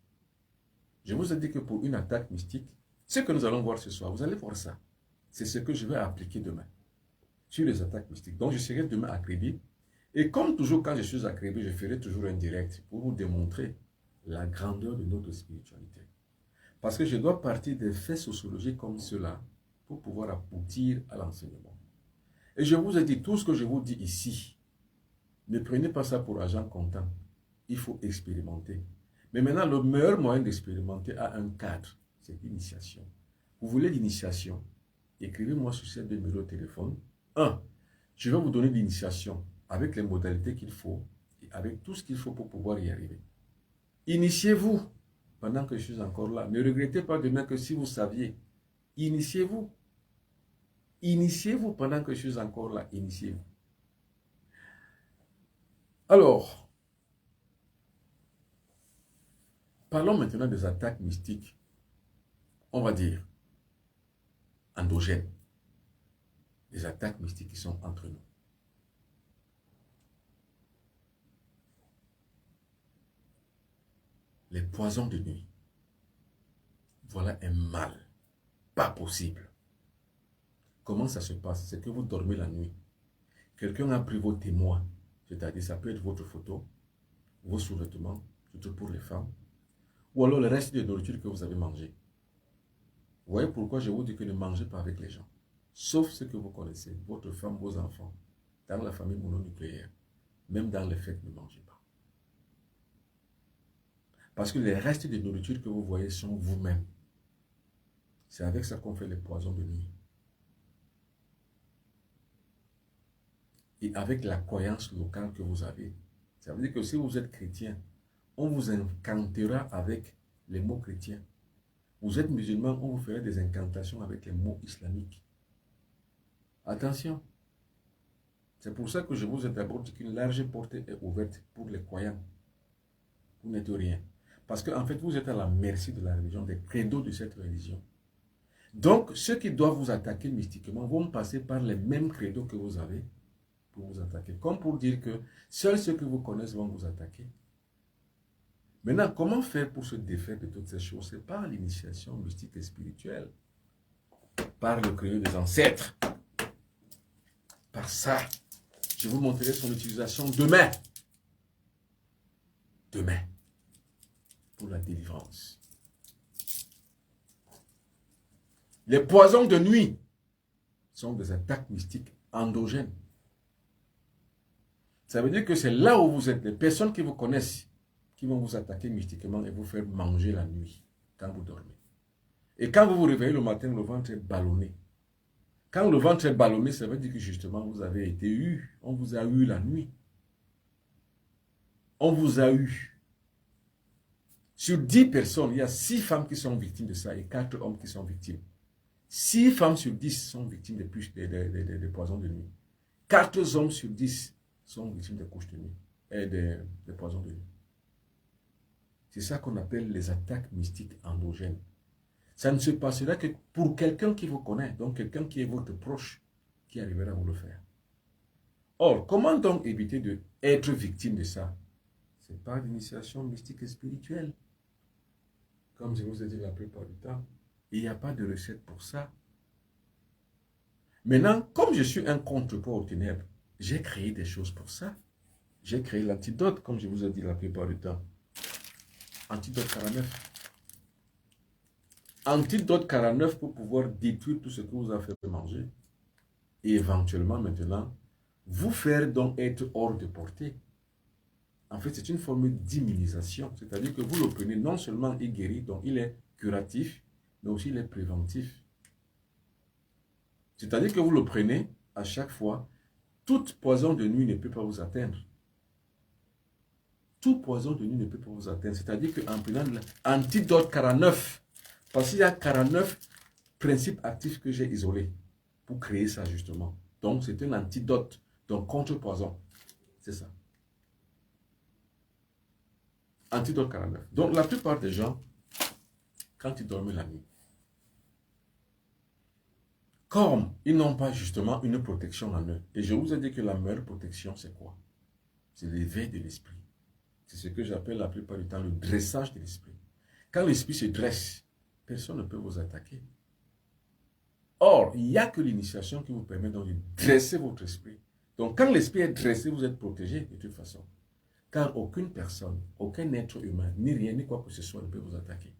Je vous ai dit que pour une attaque mystique, ce que nous allons voir ce soir, vous allez voir ça. C'est ce que je vais appliquer demain sur les attaques mystiques. Donc, je serai demain à Kribi. Et comme toujours, quand je suis à Kribi, je ferai toujours un direct pour vous démontrer la grandeur de notre spiritualité. Parce que je dois partir des faits sociologiques comme cela pour pouvoir aboutir à l'enseignement. Et je vous ai dit, tout ce que je vous dis ici, ne prenez pas ça pour argent comptant. Il faut expérimenter. Mais maintenant, le meilleur moyen d'expérimenter a un cadre, c'est l'initiation. Vous voulez l'initiation? Écrivez-moi sur ces deux numéros de téléphone. 1. Je vais vous donner l'initiation avec les modalités qu'il faut et avec tout ce qu'il faut pour pouvoir y arriver. Initiez-vous pendant que je suis encore là. Ne regrettez pas demain que si vous saviez. Initiez-vous. Initiez-vous pendant que je suis encore là. Initiez-vous. Alors, Parlons maintenant des attaques mystiques, on va dire, endogènes. Des attaques mystiques qui sont entre nous. Les poisons de nuit. Voilà un mal. Pas possible. Comment ça se passe? C'est que vous dormez la nuit. Quelqu'un a pris vos témoins. C'est-à-dire, ça peut être votre photo, vos sous-vêtements, surtout pour les femmes, ou alors le reste de nourriture que vous avez mangé. Vous voyez pourquoi je vous dis que ne mangez pas avec les gens. Sauf ceux que vous connaissez, votre femme, vos enfants, dans la famille mononucléaire. Même dans les fêtes, ne mangez pas. Parce que les restes de nourriture que vous voyez sont vous-même. C'est avec ça qu'on fait les poisons de nuit. Et avec la croyance locale que vous avez. Ça veut dire que si vous êtes chrétien, on vous incantera avec les mots chrétiens. Vous êtes musulman, on vous ferait des incantations avec les mots islamiques. Attention. C'est pour ça que je vous ai d'abord dit qu'une large portée est ouverte pour les croyants. Vous n'êtes rien. Parce qu'en fait, vous êtes à la merci de la religion, des credos de cette religion. Donc, ceux qui doivent vous attaquer mystiquement vont passer par les mêmes credos que vous avez pour vous attaquer. Comme pour dire que seuls ceux que vous connaissez vont vous attaquer. Maintenant, comment faire pour se défaire de toutes ces choses? C'est par l'initiation mystique et spirituelle. Par le credo des ancêtres. Par ça. Je vous montrerai son utilisation demain. Demain. Pour la délivrance. Les poisons de nuit sont des attaques mystiques endogènes. Ça veut dire que c'est là où vous êtes, les personnes qui vous connaissent, qui vont vous attaquer mystiquement et vous faire manger la nuit, quand vous dormez. Et quand vous vous réveillez le matin, le ventre est ballonné. Quand le ventre est ballonné, ça veut dire que justement, vous avez été eu. On vous a eu la nuit. On vous a eu. Sur 10 personnes, il y a 6 femmes qui sont victimes de ça et 4 hommes qui sont victimes. 6 femmes sur 10 sont victimes des poisons de nuit. 4 hommes sur 10 sont victimes des couches de nuit et des poisons de nuit. C'est ça qu'on appelle les attaques mystiques endogènes. Ça ne se passera que pour quelqu'un qui vous connaît, donc quelqu'un qui est votre proche, qui arrivera à vous le faire. Or, comment donc éviter d'être victime de ça? C'est par l'initiation mystique et spirituelle. Comme je vous ai dit la plupart du temps, il n'y a pas de recette pour ça. Maintenant, comme je suis un contrepoids aux ténèbres, j'ai créé des choses pour ça. J'ai créé l'antidote, comme je vous ai dit la plupart du temps. Antidote 49. Antidote 49 pour pouvoir détruire tout ce que vous avez fait manger. Et éventuellement, maintenant, vous faire donc être hors de portée. En fait, c'est une forme d'immunisation. C'est-à-dire que vous le prenez, non seulement il guérit, donc il est curatif, mais aussi il est préventif. C'est-à-dire que vous le prenez à chaque fois, toute poison de nuit ne peut pas vous atteindre. Tout poison de nuit ne peut pas vous atteindre. C'est-à-dire qu'en prenant l'antidote 49, parce qu'il y a 49 principes actifs que j'ai isolés pour créer ça justement. Donc c'est un antidote, donc contre-poison. C'est ça. Antidote 49. Donc la plupart des gens, quand ils dorment la nuit, comme ils n'ont pas justement une protection en eux, et je vous ai dit que la meilleure protection c'est quoi? C'est l'éveil de l'esprit. C'est ce que j'appelle la plupart du temps le dressage de l'esprit. Quand l'esprit se dresse, personne ne peut vous attaquer. Or, il n'y a que l'initiation qui vous permet donc de dresser votre esprit. Donc, quand l'esprit est dressé, vous êtes protégé de toute façon. Car aucune personne, aucun être humain, ni rien, ni quoi que ce soit ne peut vous attaquer.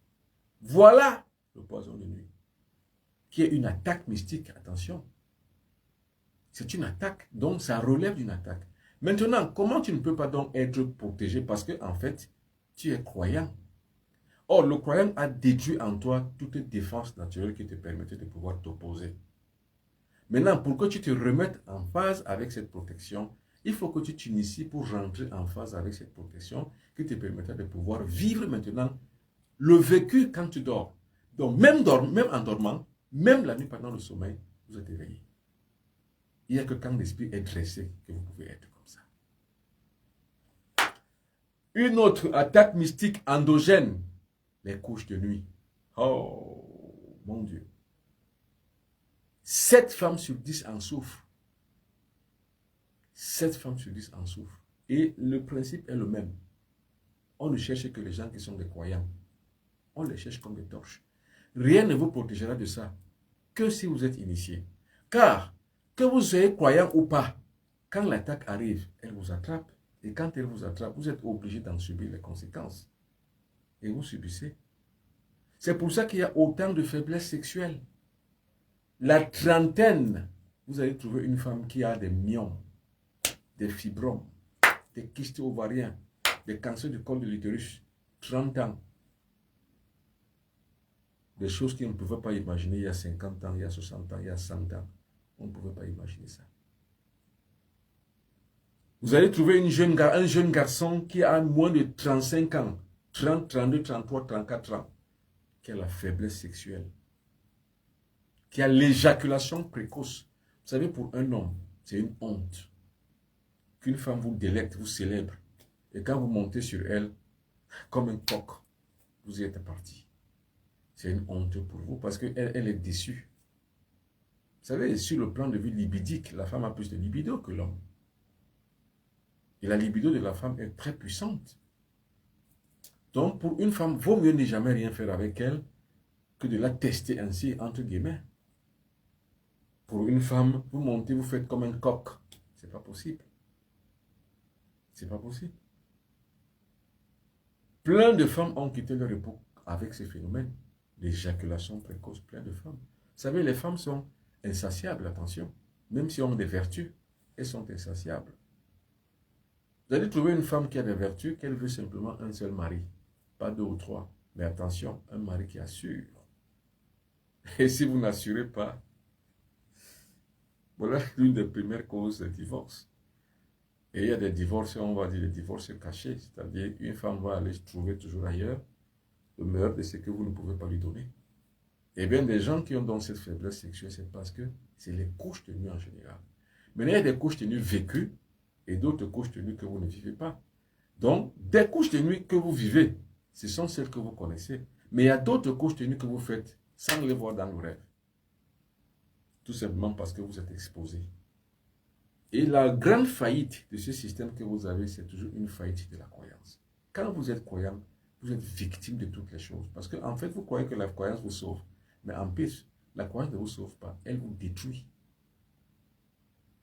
Voilà le poison de nuit. Qui est une attaque mystique, attention. C'est une attaque, donc ça relève d'une attaque. Maintenant, comment tu ne peux pas donc être protégé? Parce que, en fait, tu es croyant. Or, le croyant a déduit en toi toute défense naturelle qui te permettait de pouvoir t'opposer. Maintenant, pour que tu te remettes en phase avec cette protection, il faut que tu t'inities pour rentrer en phase avec cette protection qui te permettra de pouvoir vivre maintenant le vécu quand tu dors. Donc, même en dormant, même la nuit pendant le sommeil, vous êtes éveillé. Il n'y a que quand l'esprit est dressé que vous pouvez être comme ça. Une autre attaque mystique endogène les couches de nuit. Oh, mon Dieu. 7 femmes sur 10 en souffrent. 7 femmes sur 10 en souffrent. Et le principe est le même. On ne cherche que les gens qui sont des croyants. On les cherche comme des torches. Rien ne vous protégera de ça que si vous êtes initié. Car, que vous soyez croyant ou pas, quand l'attaque arrive, elle vous attrape. Et quand elle vous attrape, vous êtes obligé d'en subir les conséquences. Et vous subissez. C'est pour ça qu'il y a autant de faiblesses sexuelles. La trentaine, vous allez trouver une femme qui a des myomes, des fibromes, des kystes ovariens, des cancers du col de l'utérus. 30 ans. Des choses qu'on ne pouvait pas imaginer il y a 50 ans, il y a 60 ans, il y a 100 ans. On ne pouvait pas imaginer ça. Vous allez trouver un jeune garçon qui a moins de 35 ans, 30, 32, 33, 34 ans, qui a la faiblesse sexuelle, qui a l'éjaculation précoce. Vous savez, pour un homme, c'est une honte qu'une femme vous délecte, vous célèbre, et quand vous montez sur elle, comme un coq, vous y êtes parti. C'est une honte pour vous parce qu'elle est déçue. Vous savez, sur le plan de vue libidique, la femme a plus de libido que l'homme. Et la libido de la femme est très puissante. Donc, pour une femme, vaut mieux ne jamais rien faire avec elle que de la tester ainsi, entre guillemets. Pour une femme, vous montez, vous faites comme un coq. C'est pas possible. C'est pas possible. Plein de femmes ont quitté leur époque avec ces phénomènes d'éjaculation précoce. Plein de femmes. Vous savez, les femmes sont insatiables, attention. Même si elles ont des vertus, elles sont insatiables. Vous allez trouver une femme qui a des vertus, qu'elle veut simplement un seul mari. Pas 2 ou 3. Mais attention, un mari qui assure. Et si vous n'assurez pas, voilà l'une des premières causes de divorce. Et il y a des divorces, on va dire des divorces cachés. C'est-à-dire une femme va aller se trouver toujours ailleurs le meilleur de ce que vous ne pouvez pas lui donner. Et bien des gens qui ont donc cette faiblesse sexuelle, c'est parce que c'est les couches de nuit en général. Maintenant, il y a des couches de nuit vécues et d'autres couches de nuit que vous ne vivez pas. Donc, des couches de nuit que vous vivez, ce sont celles que vous connaissez. Mais il y a d'autres couches de nuit que vous faites sans les voir dans le rêve. Tout simplement parce que vous êtes exposé. Et la grande faillite de ce système que vous avez, c'est toujours une faillite de la croyance. Quand vous êtes croyant, vous êtes victime de toutes les choses. Parce qu'en fait, vous croyez que la croyance vous sauve. Mais en plus, la croyance ne vous sauve pas. Elle vous détruit.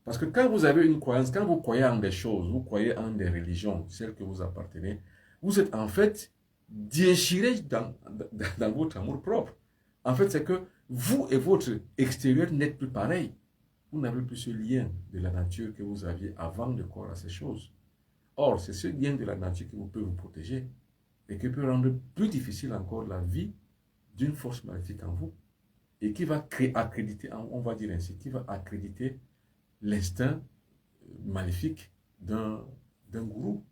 Parce que quand vous avez une croyance, quand vous croyez en des choses, vous croyez en des religions, celles que vous appartenez, vous êtes en fait déchiré dans votre amour propre. En fait, c'est que vous et votre extérieur n'êtes plus pareil. Vous n'avez plus ce lien de la nature que vous aviez avant de croire à ces choses. Or, c'est ce lien de la nature qui peut vous protéger et qui peut rendre plus difficile encore la vie d'une force maléfique en vous et qui va accréditer, on va dire ainsi, qui va accréditer l'instinct maléfique d'un gourou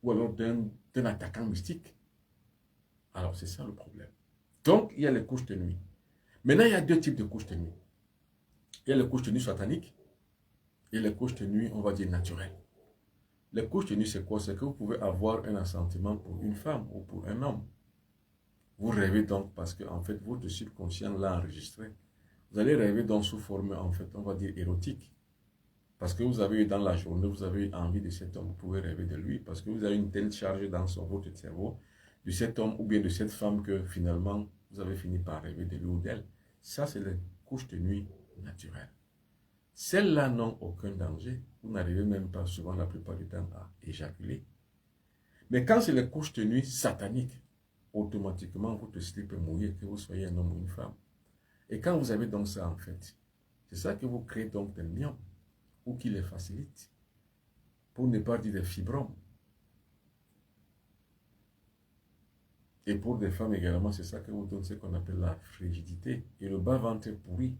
ou alors d'un attaquant mystique. Alors, c'est ça le problème. Donc, il y a les couches de nuit. Maintenant, il y a 2 types de couches de nuit. Il y a les couches de nuit sataniques et les couches de nuit, on va dire, naturelles. Les couches de nuit, c'est quoi? C'est que vous pouvez avoir un assentiment pour une femme ou pour un homme. Vous rêvez donc parce que, en fait, votre subconscient l'a enregistré. Vous allez rêver donc sous forme, en fait, on va dire, érotique. Parce que vous avez eu dans la journée, vous avez eu envie de cet homme, vous pouvez rêver de lui. Parce que vous avez une telle charge dans votre cerveau de cet homme ou bien de cette femme que finalement, vous avez fini par rêver de lui ou d'elle. Ça, c'est les couches de nuit naturelles. Celles-là n'ont aucun danger. Vous n'arrivez même pas souvent la plupart du temps à éjaculer. Mais quand c'est les couches de nuit sataniques, automatiquement votre slip est mouillé, que vous soyez un homme ou une femme. Et quand vous avez donc ça en fait, c'est ça que vous créez donc des myomes ou qui les facilite. Pour ne pas dire des fibromes. Et pour des femmes également, c'est ça que vous donne ce qu'on appelle la frigidité. Et le bas-ventre pourri,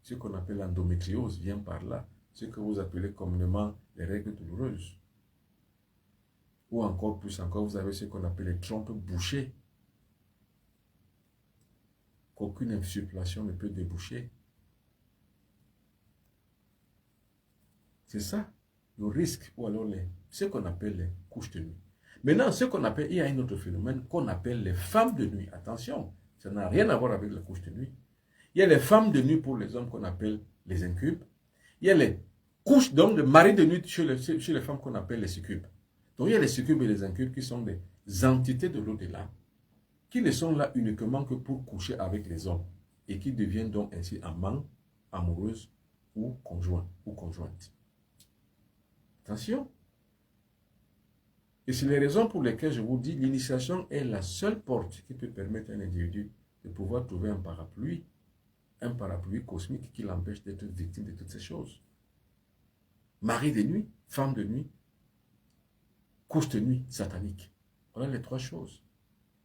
ce qu'on appelle l'endométriose, vient par là. Ce que vous appelez communément les règles douloureuses. Ou encore plus encore, vous avez ce qu'on appelle les trompes bouchées. Qu'aucune insufflation ne peut déboucher. C'est ça, le risque, ou alors ce qu'on appelle les couches de nuit. Maintenant, ce qu'on appelle, il y a un autre phénomène qu'on appelle les femmes de nuit. Attention, ça n'a rien à voir avec la couche de nuit. Il y a les femmes de nuit pour les hommes qu'on appelle les incubes. Il y a les couches donc de mari de nuit chez les femmes qu'on appelle les succubes. Donc il y a les succubes et les incubes qui sont des entités de l'au-delà, qui ne sont là uniquement que pour coucher avec les hommes et qui deviennent donc ainsi amants, amoureuses ou conjoints ou conjointes. Attention. Et c'est les raisons pour lesquelles je vous dis l'initiation est la seule porte qui peut permettre à un individu de pouvoir trouver un parapluie cosmique qui l'empêche d'être victime de toutes ces choses. Mari de nuit, femme de nuit, couche de nuit satanique. Voilà les trois choses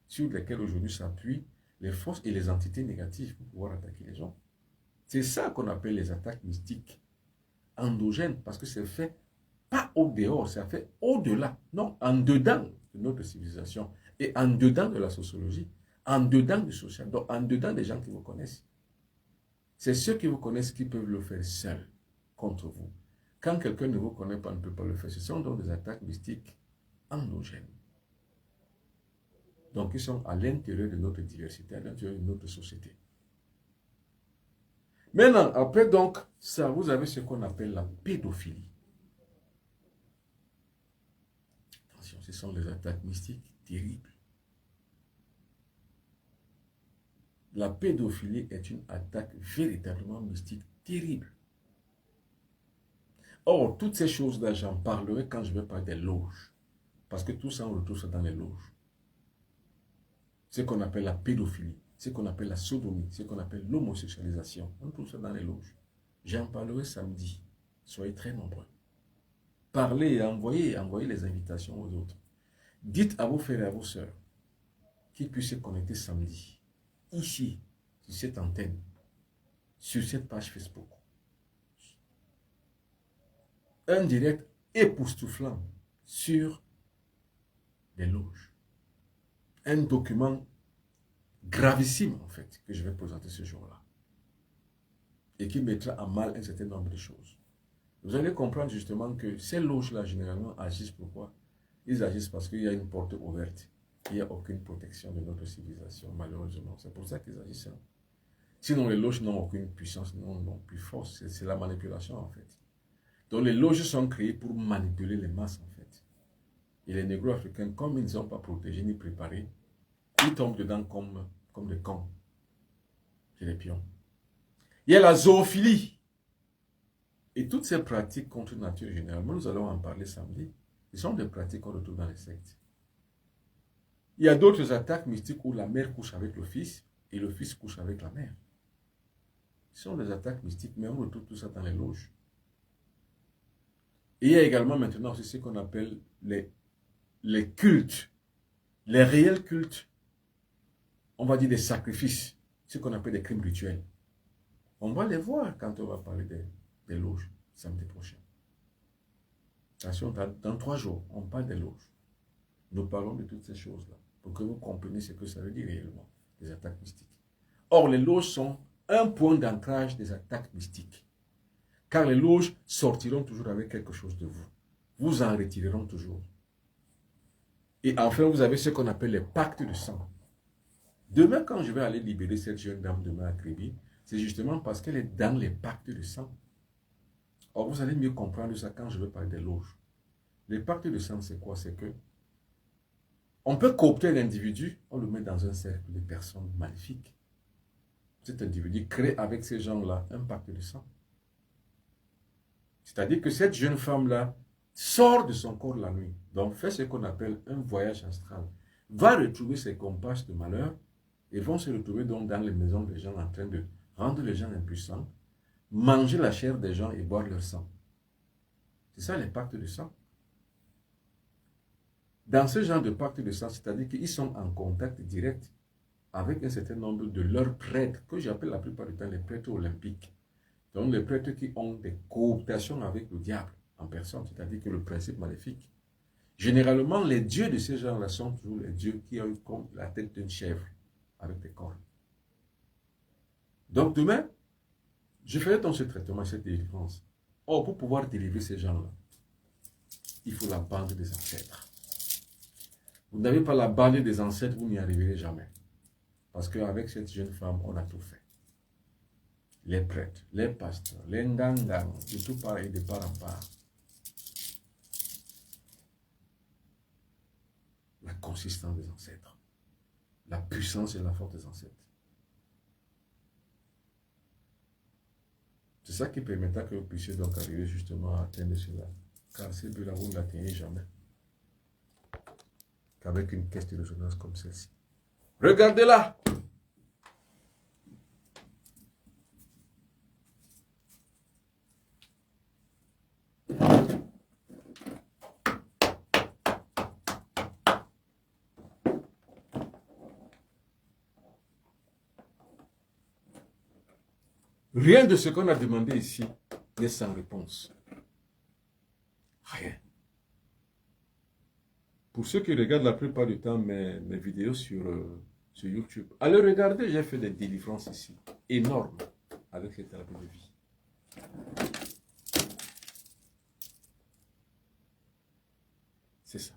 sur lesquelles aujourd'hui s'appuient les forces et les entités négatives pour pouvoir attaquer les gens. C'est ça qu'on appelle les attaques mystiques endogènes, parce que c'est fait pas au dehors, c'est fait au-delà, non, en dedans de notre civilisation et en dedans de la sociologie, en dedans du social, donc en dedans des gens qui vous connaissent. C'est ceux qui vous connaissent qui peuvent le faire seuls contre vous. Quand quelqu'un ne vous connaît pas, ne peut pas le faire. Ce sont donc des attaques mystiques endogènes. Donc, ils sont à l'intérieur de notre diversité, à l'intérieur de notre société. Maintenant, après donc, ça, vous avez ce qu'on appelle la pédophilie. Attention, ce sont des attaques mystiques terribles. La pédophilie est une attaque véritablement mystique terrible. Or, toutes ces choses-là, j'en parlerai quand je vais parler des loges. Parce que tout ça, on retrouve ça dans les loges. Ce qu'on appelle la pédophilie, ce qu'on appelle la sodomie, ce qu'on appelle l'homosexualisation. On trouve ça dans les loges. J'en parlerai samedi. Soyez très nombreux. Parlez et envoyez les invitations aux autres. Dites à vos frères et à vos sœurs qu'ils puissent se connecter samedi. Ici, sur cette antenne, sur cette page Facebook. Un direct époustouflant sur les loges. Un document gravissime, en fait, que je vais présenter ce jour-là. Et qui mettra à mal un certain nombre de choses. Vous allez comprendre justement que ces loges-là, généralement, agissent pourquoi? Ils agissent parce qu'il y a une porte ouverte. Il n'y a aucune protection de notre civilisation, malheureusement. C'est pour ça qu'ils agissent. Sinon, les loges n'ont aucune puissance, n'ont plus force. C'est la manipulation, en fait. Donc, les loges sont créées pour manipuler les masses, en fait. Et les négros africains, comme ils ne sont pas protégés ni préparés, ils tombent dedans comme des cons. C'est des pions. Il y a la zoophilie. Et toutes ces pratiques contre nature, généralement, nous allons en parler samedi. Ce sont des pratiques qu'on retrouve dans les sectes. Il y a d'autres attaques mystiques où la mère couche avec le fils et le fils couche avec la mère. Ce sont des attaques mystiques, mais on retrouve tout ça dans les loges. Et il y a également maintenant aussi ce qu'on appelle les cultes, les réels cultes, on va dire des sacrifices, ce qu'on appelle des crimes rituels. On va les voir quand on va parler des loges samedi prochain. Attention, dans 3 jours, on parle des loges. Nous parlons de toutes ces choses-là, pour que vous compreniez ce que ça veut dire réellement, les attaques mystiques. Or, les loges sont un point d'ancrage des attaques mystiques. Car les loges sortiront toujours avec quelque chose de vous. Vous en retireront toujours. Et enfin, vous avez ce qu'on appelle les pactes de sang. Demain, quand je vais aller libérer cette jeune dame demain à Kribi, c'est justement parce qu'elle est dans les pactes de sang. Or, vous allez mieux comprendre ça quand je vais parler des loges. Les pactes de sang, c'est quoi? C'est que on peut coopter l'individu, on le met dans un cercle de personnes maléfiques. Cet individu crée avec ces gens-là un pacte de sang. C'est-à-dire que cette jeune femme-là sort de son corps la nuit, donc fait ce qu'on appelle un voyage astral, va retrouver ses compasses de malheur et vont se retrouver donc dans les maisons des gens en train de rendre les gens impuissants, manger la chair des gens et boire leur sang. C'est ça les pactes de sang. Dans ce genre de pacte de sang, c'est-à-dire qu'ils sont en contact direct avec un certain nombre de leurs prêtres, que j'appelle la plupart du temps les prêtres olympiques. Donc les prêtres qui ont des cooptations avec le diable en personne, c'est-à-dire que le principe maléfique. Généralement, les dieux de ces gens-là sont toujours les dieux qui ont comme la tête d'une chèvre avec des cornes. Donc demain, je ferai donc ce traitement, cette délivrance. Or, pour pouvoir délivrer ces gens-là, il faut la bande des ancêtres. Vous n'avez pas la bannière des ancêtres, vous n'y arriverez jamais. Parce qu'avec cette jeune femme, on a tout fait. Les prêtres, les pasteurs, les ngangang, de tout pareil, de part en part. La consistance des ancêtres. La puissance et la force des ancêtres. C'est ça qui permettra que vous puissiez donc arriver justement à atteindre cela. Car ces buts-là, vous ne l'atteignez jamais. Qu'avec une caisse de résonance comme celle-ci. Regardez-la! Rien de ce qu'on a demandé ici n'est sans réponse. Rien. Pour ceux qui regardent la plupart du temps mes vidéos sur YouTube, allez regarder, j'ai fait des délivrances ici, énormes, avec les thérapies de vie. C'est ça.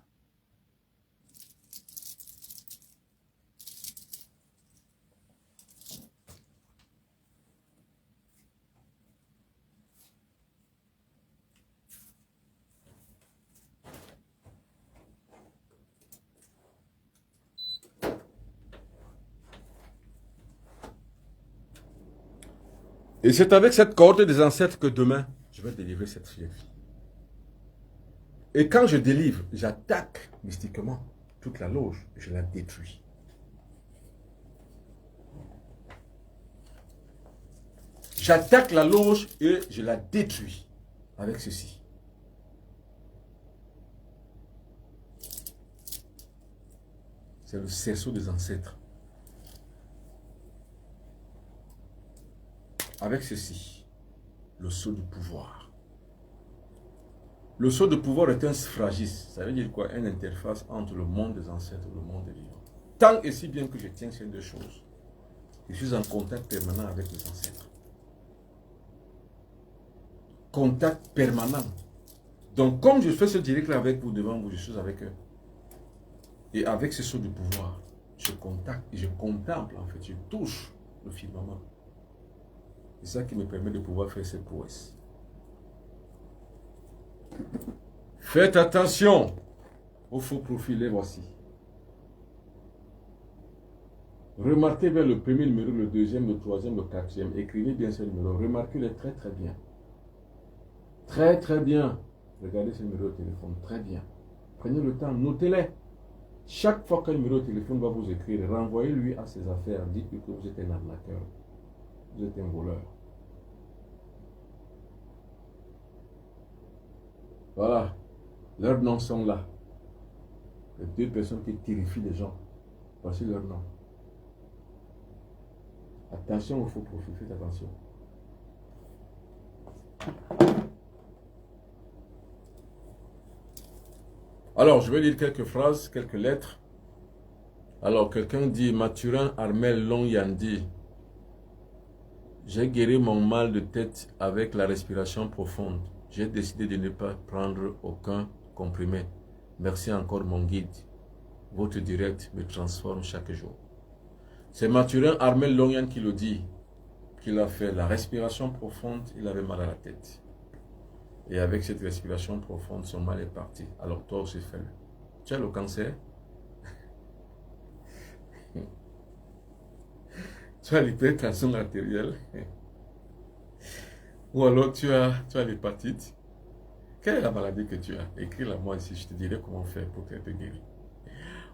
Et c'est avec cette corde des ancêtres que demain, je vais délivrer cette fille. Et quand je délivre, j'attaque mystiquement toute la loge, je la détruis. J'attaque la loge et je la détruis avec ceci. C'est le cerceau des ancêtres. Avec ceci, le sceau du pouvoir. Le sceau de pouvoir est un suffragis. Ça veut dire quoi? Une interface entre le monde des ancêtres et le monde des vivants. Tant et si bien que je tiens ces deux choses, je suis en contact permanent avec les ancêtres. Contact permanent. Donc, comme je fais ce direct-là avec vous, devant vous, je suis avec eux. Et avec ce sceau de pouvoir, je contacte et je contemple, en fait, je touche le firmament. C'est ça qui me permet de pouvoir faire cette prouesse. Faites attention aux faux profils, les voici. Remarquez bien le premier numéro, le deuxième, le troisième, le quatrième. Écrivez bien ces numéros. Remarquez-les très très bien. Très très bien. Regardez ce numéro de téléphone, très bien. Prenez le temps, notez-les. Chaque fois qu'un numéro de téléphone va vous écrire, renvoyez-lui à ses affaires. Dites-lui que vous êtes un arnaqueur. Vous êtes un voleur. Voilà. Leurs noms sont là. Les deux personnes qui terrifient les gens. Voici leurs noms. Attention aux faux profils, faites attention. Alors, je vais lire quelques phrases, quelques lettres. Alors, quelqu'un dit, Mathurin Armel Longyandi, j'ai guéri mon mal de tête avec la respiration profonde. J'ai décidé de ne pas prendre aucun comprimé. Merci encore mon guide. Votre direct me transforme chaque jour. C'est Mathurin Armel Longyan qui le dit, qu'il a fait la respiration profonde, il avait mal à la tête. Et avec cette respiration profonde, son mal est parti. Alors toi aussi fais-le. Tu as le cancer? Tu as l'hypertension artérielle? Ou alors tu as l'hépatite? Quelle est la maladie que tu as? Écris-la moi ici, je te dirai comment faire pour être guéri.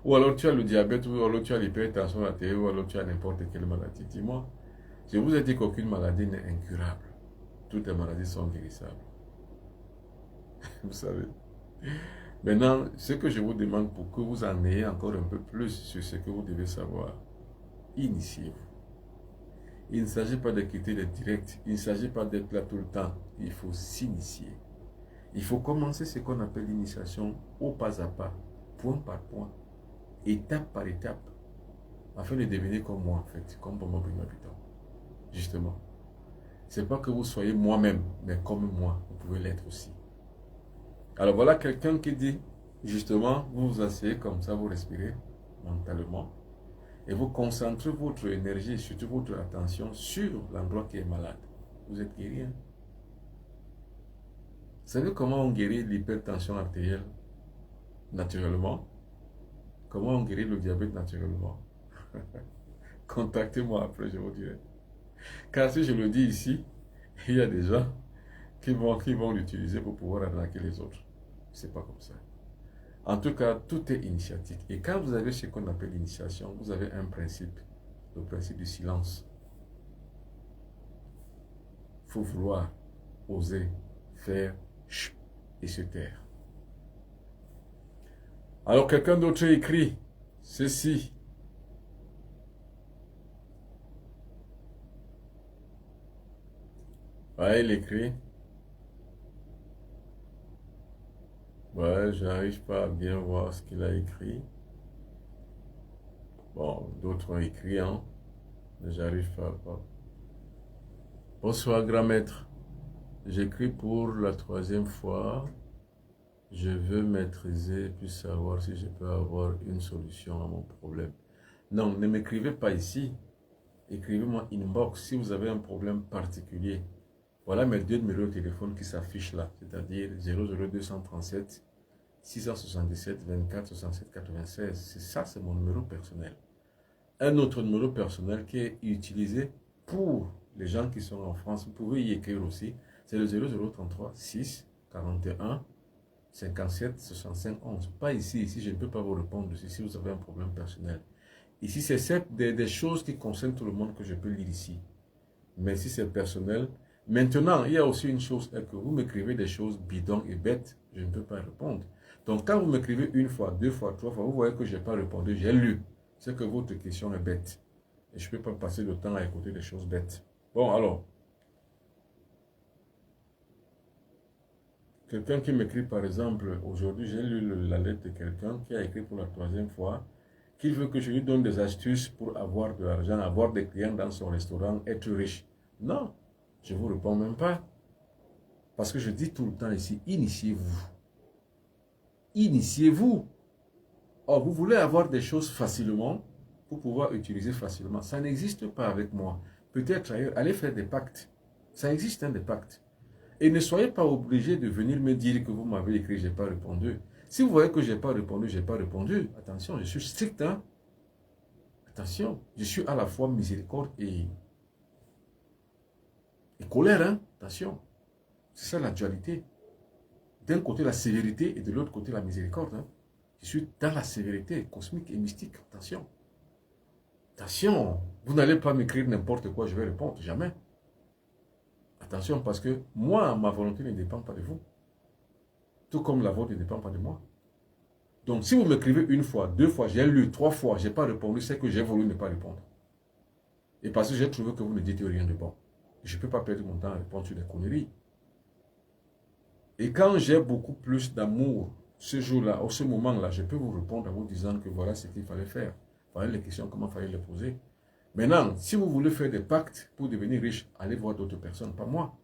Ou alors tu as le diabète, ou alors tu as l'hypertension artérielle, ou alors tu as n'importe quelle maladie. Dis-moi, je vous ai dit qu'aucune maladie n'est incurable. Toutes les maladies sont guérissables. Vous savez. Maintenant, ce que je vous demande pour que vous en ayez encore un peu plus sur ce que vous devez savoir, initiez-vous. Il ne s'agit pas de quitter les directs, il ne s'agit pas d'être là tout le temps, il faut s'initier. Il faut commencer ce qu'on appelle l'initiation au pas à pas, point par point, étape par étape, afin de devenir comme moi en fait, comme Bomo Prima Python. Justement. Ce n'est pas que vous soyez moi-même, mais comme moi, vous pouvez l'être aussi. Alors voilà quelqu'un qui dit, Justement, vous vous asseyez comme ça, vous respirez mentalement et vous concentrez votre énergie et surtout votre attention sur l'endroit qui est malade. Vous êtes guéri. Hein? Vous savez comment on guérit l'hypertension artérielle naturellement? Comment on guérit le diabète naturellement? Contactez-moi après, je vous dirai. Car si je le dis ici, il y a des gens qui vont l'utiliser pour pouvoir arnaquer les autres. C'est pas comme ça. En tout cas, tout est initiatique. Et quand vous avez ce qu'on appelle l'initiation, vous avez un principe, le principe du silence. Il faut vouloir, oser, faire, chut, et se taire. Alors quelqu'un d'autre écrit ceci. Ouais, il écrit. Ouais, j'arrive pas à bien voir ce qu'il a écrit. Bon, d'autres ont écrit, hein, mais j'arrive pas. Bonsoir, grand maître. J'écris pour la 3e fois. Je veux maîtriser puis savoir si je peux avoir une solution à mon problème. Non, ne m'écrivez pas ici. Écrivez-moi inbox si vous avez un problème particulier. Voilà mes 2 numéros de téléphone qui s'affichent là, c'est-à-dire 00237 677 24 67 96. C'est ça, c'est mon numéro personnel. Un autre numéro personnel qui est utilisé pour les gens qui sont en France, vous pouvez y écrire aussi, c'est le 0033 6 41 57 65 11. Pas ici, je ne peux pas vous répondre si vous avez un problème personnel. Ici, c'est des choses qui concernent tout le monde que je peux lire ici. Mais si c'est personnel, maintenant, il y a aussi une chose, que vous m'écrivez des choses bidons et bêtes, je ne peux pas répondre. Donc, quand vous m'écrivez 1 fois, 2 fois, 3 fois, vous voyez que je n'ai pas répondu, j'ai lu. C'est que votre question est bête. Et je ne peux pas passer le temps à écouter des choses bêtes. Bon, alors. Quelqu'un qui m'écrit, par exemple, aujourd'hui, j'ai lu la lettre de quelqu'un qui a écrit pour la 3e fois, qu'il veut que je lui donne des astuces pour avoir de l'argent, avoir des clients dans son restaurant, être riche. Non, je ne vous réponds même pas. Parce que je dis tout le temps ici, initiez-vous. Initiez-vous. Or, vous voulez avoir des choses facilement pour pouvoir utiliser facilement. Ça n'existe pas avec moi. Peut-être ailleurs, allez faire des pactes. Ça existe, hein, des pactes. Et ne soyez pas obligé de venir me dire que vous m'avez écrit, je n'ai pas répondu. Si vous voyez que je n'ai pas répondu, je n'ai pas répondu. Attention, je suis strict. Hein? Attention, je suis à la fois miséricorde et colère. Hein? Attention, c'est ça la dualité. D'un côté la sévérité et de l'autre côté la miséricorde. Hein? Je suis dans la sévérité cosmique et mystique. Attention. Attention, vous n'allez pas m'écrire n'importe quoi, je vais répondre. Jamais. Attention, parce que moi, ma volonté ne dépend pas de vous. Tout comme la vôtre ne dépend pas de moi. Donc, si vous m'écrivez 1 fois, 2 fois, j'ai lu 3 fois, je n'ai pas répondu, c'est que j'ai voulu ne pas répondre. Et parce que j'ai trouvé que vous ne dites rien de bon. Je ne peux pas perdre mon temps à répondre sur des conneries. Et quand j'ai beaucoup plus d'amour, ce jour-là, ou ce moment-là, je peux vous répondre en vous disant que voilà ce qu'il fallait faire. Voilà les questions, comment il fallait les poser. Maintenant, si vous voulez faire des pactes pour devenir riche, allez voir d'autres personnes, pas moi.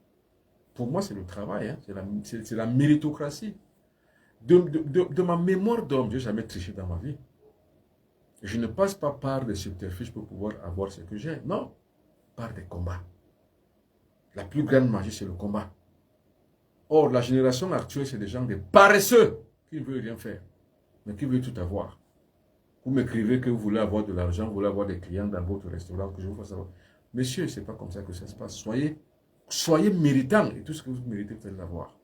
Pour moi, c'est le travail, hein, c'est la méritocratie. De ma mémoire d'homme, je n'ai jamais triché dans ma vie. Je ne passe pas par des subterfuges pour pouvoir avoir ce que j'ai. Non, par des combats. La plus grande magie, c'est le combat. Or, la génération actuelle, c'est des gens des paresseux qui ne veulent rien faire, mais qui veulent tout avoir. Vous m'écrivez que vous voulez avoir de l'argent, vous voulez avoir des clients dans votre restaurant, que je vous fasse savoir. Messieurs, ce n'est pas comme ça que ça se passe. Soyez méritants et tout ce que vous méritez, vous allez l'avoir.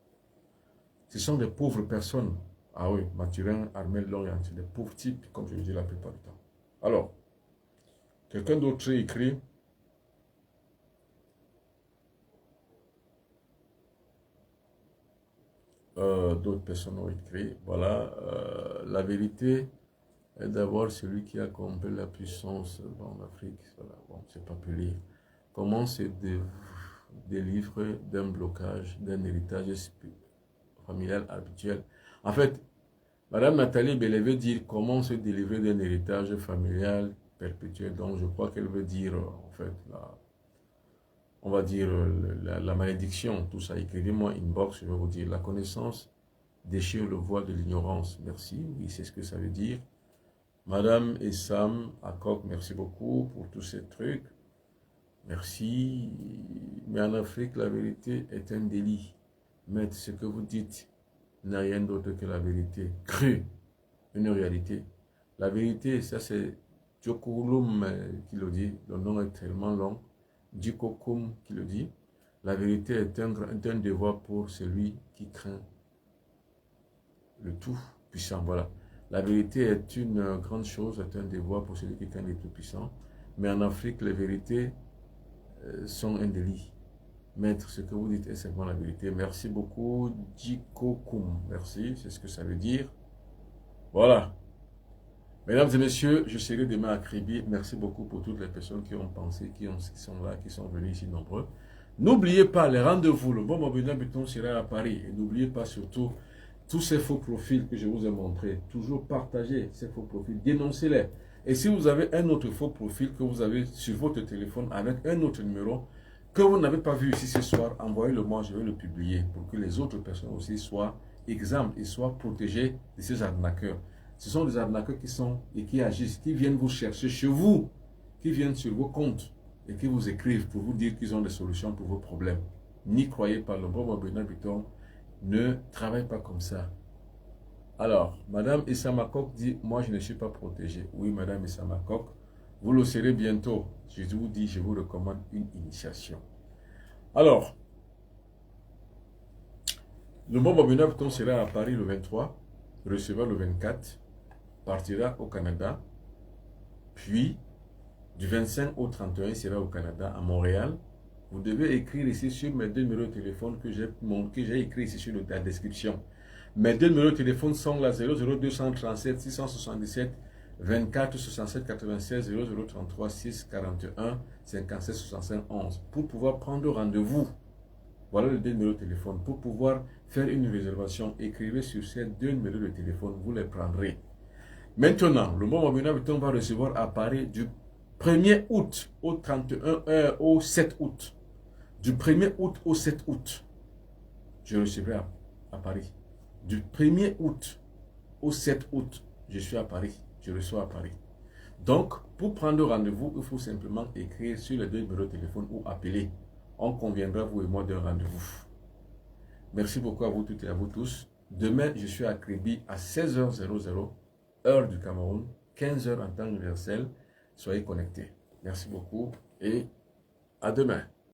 Ce sont des pauvres personnes. Ah oui, Mathurin, Armel, Lorient, c'est des pauvres types, comme je le dis la plupart du temps. Alors, quelqu'un d'autre écrit. D'autres personnes ont écrit. Voilà, la vérité est d'abord celui qui a compris la puissance en Afrique. Voilà, bon, c'est pas plus lire. Comment se délivrer d'un blocage, d'un héritage familial habituel. En fait, Madame Nathalie Bell veut dire comment se délivrer d'un héritage familial perpétuel. Donc, je crois qu'elle veut dire, en fait, on va dire la malédiction, tout ça. Écrivez-moi inbox, je vais vous dire la connaissance déchire le voile de l'ignorance. Merci, oui, c'est ce que ça veut dire. Madame Essam Akok, merci beaucoup pour tous ces trucs. Merci. Mais en Afrique, la vérité est un délit. Maître, ce que vous dites n'a rien d'autre que la vérité. Crue, une réalité. La vérité, ça c'est Djokoulum qui le dit. Le nom est tellement long. Djokokum qui le dit. La vérité est un devoir pour celui qui craint le tout puissant. Voilà. La vérité est une grande chose, est un devoir pour celui qui craint le tout puissant. Mais en Afrique, les vérités sont un délit. Maître, ce que vous dites est simplement la vérité. Merci beaucoup, Djikokum. Merci, c'est ce que ça veut dire. Voilà. Mesdames et messieurs, je serai demain à Kribi. Merci beaucoup pour toutes les personnes qui ont pensé, qui sont là, qui sont venus ici nombreux. N'oubliez pas les rendez-vous. Le bon Mobina Buton sera à Paris. Et n'oubliez pas surtout tous ces faux profils que je vous ai montrés. Toujours partagez ces faux profils, dénoncez-les. Et si vous avez un autre faux profil que vous avez sur votre téléphone avec un autre numéro que vous n'avez pas vu ici ce soir, envoyez-le moi, je vais le publier pour que les autres personnes aussi soient exemples et soient protégées de ces arnaqueurs. Ce sont des arnaqueurs qui sont et qui agissent, qui viennent vous chercher chez vous, qui viennent sur vos comptes et qui vous écrivent pour vous dire qu'ils ont des solutions pour vos problèmes. N'y croyez pas, le bon Bernard Buton ne travaille pas comme ça. Alors, Madame Issamakok dit, moi je ne suis pas protégé. Oui, Madame Issamakok, vous le serez bientôt. Je vous dis, je vous recommande une initiation. Alors, le bon Bernard Buton sera à Paris le 23, recevra le 24, partira au Canada, puis du 25 au 31, il sera au Canada, à Montréal. Vous devez écrire ici sur mes deux numéros de téléphone que j'ai écrit ici sur la description. Mes deux numéros de téléphone sont là 00237 677 24 67 96 0033 6 41 57 65 11 pour pouvoir prendre rendez-vous. Voilà les deux numéros de téléphone. Pour pouvoir faire une réservation, écrivez sur ces deux numéros de téléphone, vous les prendrez. Maintenant, le bon Mobina Buton va recevoir à Paris du 1er août au 31 au 7 août. Du 1er août au 7 août, je recevrai à Paris. Du 1er août au 7 août, je suis à Paris. Je reçois à Paris. Donc, pour prendre rendez-vous, il faut simplement écrire sur les deux numéros de téléphone ou appeler. On conviendra, vous et moi, d'un rendez-vous. Merci beaucoup à vous toutes et à vous tous. Demain, je suis à Kribi à 16h00, heure du Cameroun, 15h en temps universel. Soyez connectés. Merci beaucoup et à demain.